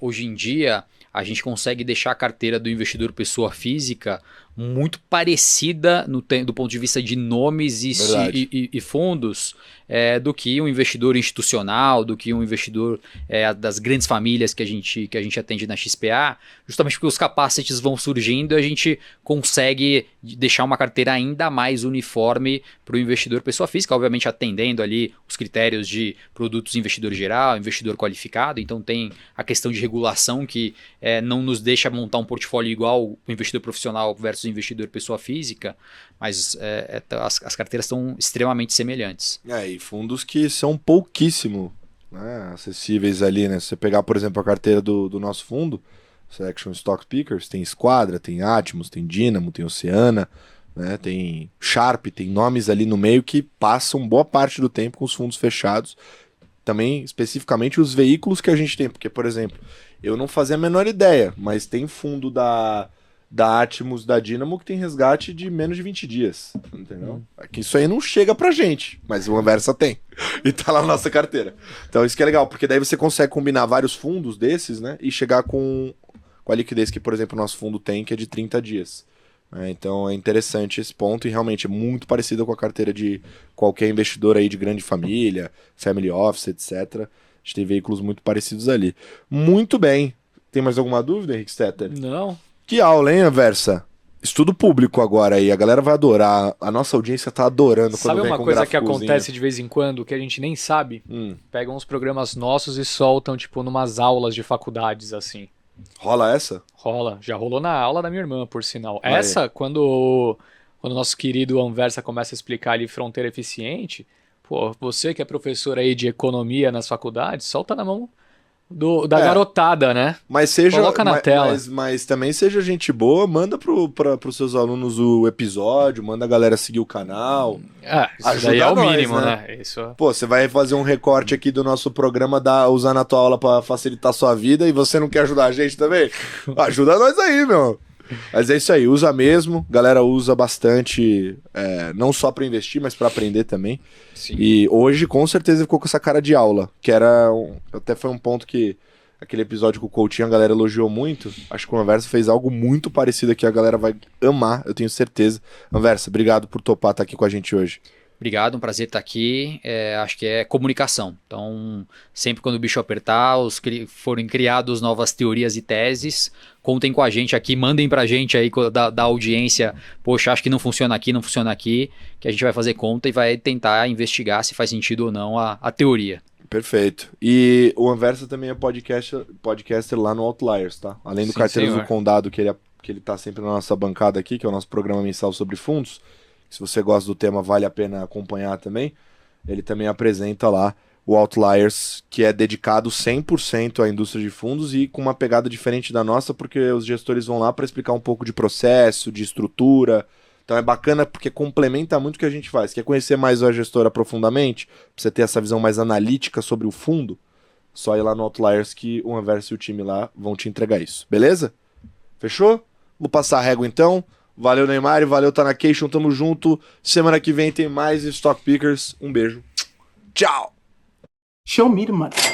hoje em dia a gente consegue deixar a carteira do investidor pessoa física muito parecida do ponto de vista de nomes e fundos do que um investidor institucional, do que um investidor das grandes famílias que a gente atende na XPA, justamente porque os capacities vão surgindo e a gente consegue deixar uma carteira ainda mais uniforme para o investidor pessoa física, obviamente atendendo ali os critérios de produtos investidor geral, investidor qualificado, então tem a questão de regulação que não nos deixa montar um portfólio igual o investidor profissional versus o investidor pessoa física, mas as carteiras estão extremamente semelhantes. E fundos que são pouquíssimo acessíveis ali, né? Se você pegar, por exemplo, a carteira do nosso fundo, Selection Stock Pickers, tem Esquadra, tem Atmos, tem Dynamo, tem Oceana, né? Tem Sharp, tem nomes ali no meio que passam boa parte do tempo com os fundos fechados. Também, especificamente, os veículos que a gente tem, porque, por exemplo, eu não fazia a menor ideia, mas tem fundo da Atmos, da Dynamo, que tem resgate de menos de 20 dias, entendeu? Aqui isso aí não chega pra gente, mas o Anversa tem, e tá lá na nossa carteira. Então isso que é legal, porque daí você consegue combinar vários fundos desses, né, e chegar com a liquidez que, por exemplo, o nosso fundo tem, que é de 30 dias. Então é interessante esse ponto e realmente é muito parecido com a carteira de qualquer investidor aí de grande família, family office, etc. A gente tem veículos muito parecidos ali. Muito bem. Tem mais alguma dúvida, Henrique Stetter? Não. Que aula, hein, Anversa? Estudo público agora aí, a galera vai adorar, a nossa audiência tá adorando quando vem com Sabe uma coisa que gráficozinho. acontece de vez em quando, que a gente nem sabe? Pegam uns programas nossos e soltam, tipo, numas aulas de faculdades, assim. Rola essa? Rola, já rolou na aula da minha irmã, por sinal. Essa, quando o nosso querido Anversa começa a explicar ali fronteira eficiente, pô, você que é professor aí de economia nas faculdades, solta na mão da garotada, né? Mas seja, coloca na tela. Mas também seja gente boa, manda pros seus alunos o episódio, manda a galera seguir o canal. Isso daí é o mínimo, né? Isso. Pô, você vai fazer um recorte aqui do nosso programa, usar na tua aula pra facilitar a sua vida e você não quer ajudar a gente também? Ajuda nós aí, meu. Mas é isso aí, usa mesmo, galera usa bastante, não só para investir, mas para aprender também. Sim. E hoje com certeza ficou com essa cara de aula, que até foi um ponto que aquele episódio com o Coutinho a galera elogiou muito. Acho que o Anversa fez algo muito parecido que a galera vai amar, eu tenho certeza. Anversa, obrigado por topar estar aqui com a gente hoje. Obrigado, um prazer estar aqui. Acho que é comunicação. Então, sempre quando o bicho apertar, forem criadas novas teorias e teses, contem com a gente aqui, mandem pra gente aí da audiência, poxa, acho que não funciona aqui, que a gente vai fazer conta e vai tentar investigar se faz sentido ou não a teoria. Perfeito. E o Anversa também é podcaster lá no Outliers, tá? Além do Carteiras do Condado, que ele tá sempre na nossa bancada aqui, que é o nosso programa mensal sobre fundos. Se você gosta do tema, vale a pena acompanhar também. Ele também apresenta lá o Outliers, que é dedicado 100% à indústria de fundos e com uma pegada diferente da nossa, porque os gestores vão lá para explicar um pouco de processo, de estrutura. Então é bacana porque complementa muito o que a gente faz. Quer conhecer mais a gestora profundamente? Pra você ter essa visão mais analítica sobre o fundo? Só ir lá no Outliers que o Anversa e o time lá vão te entregar isso. Beleza? Fechou? Vou passar a régua então. Valeu, Neymar, valeu, Tanacation, tamo junto. Semana que vem tem mais Stock Pickers. Um beijo. Tchau! Show me the money.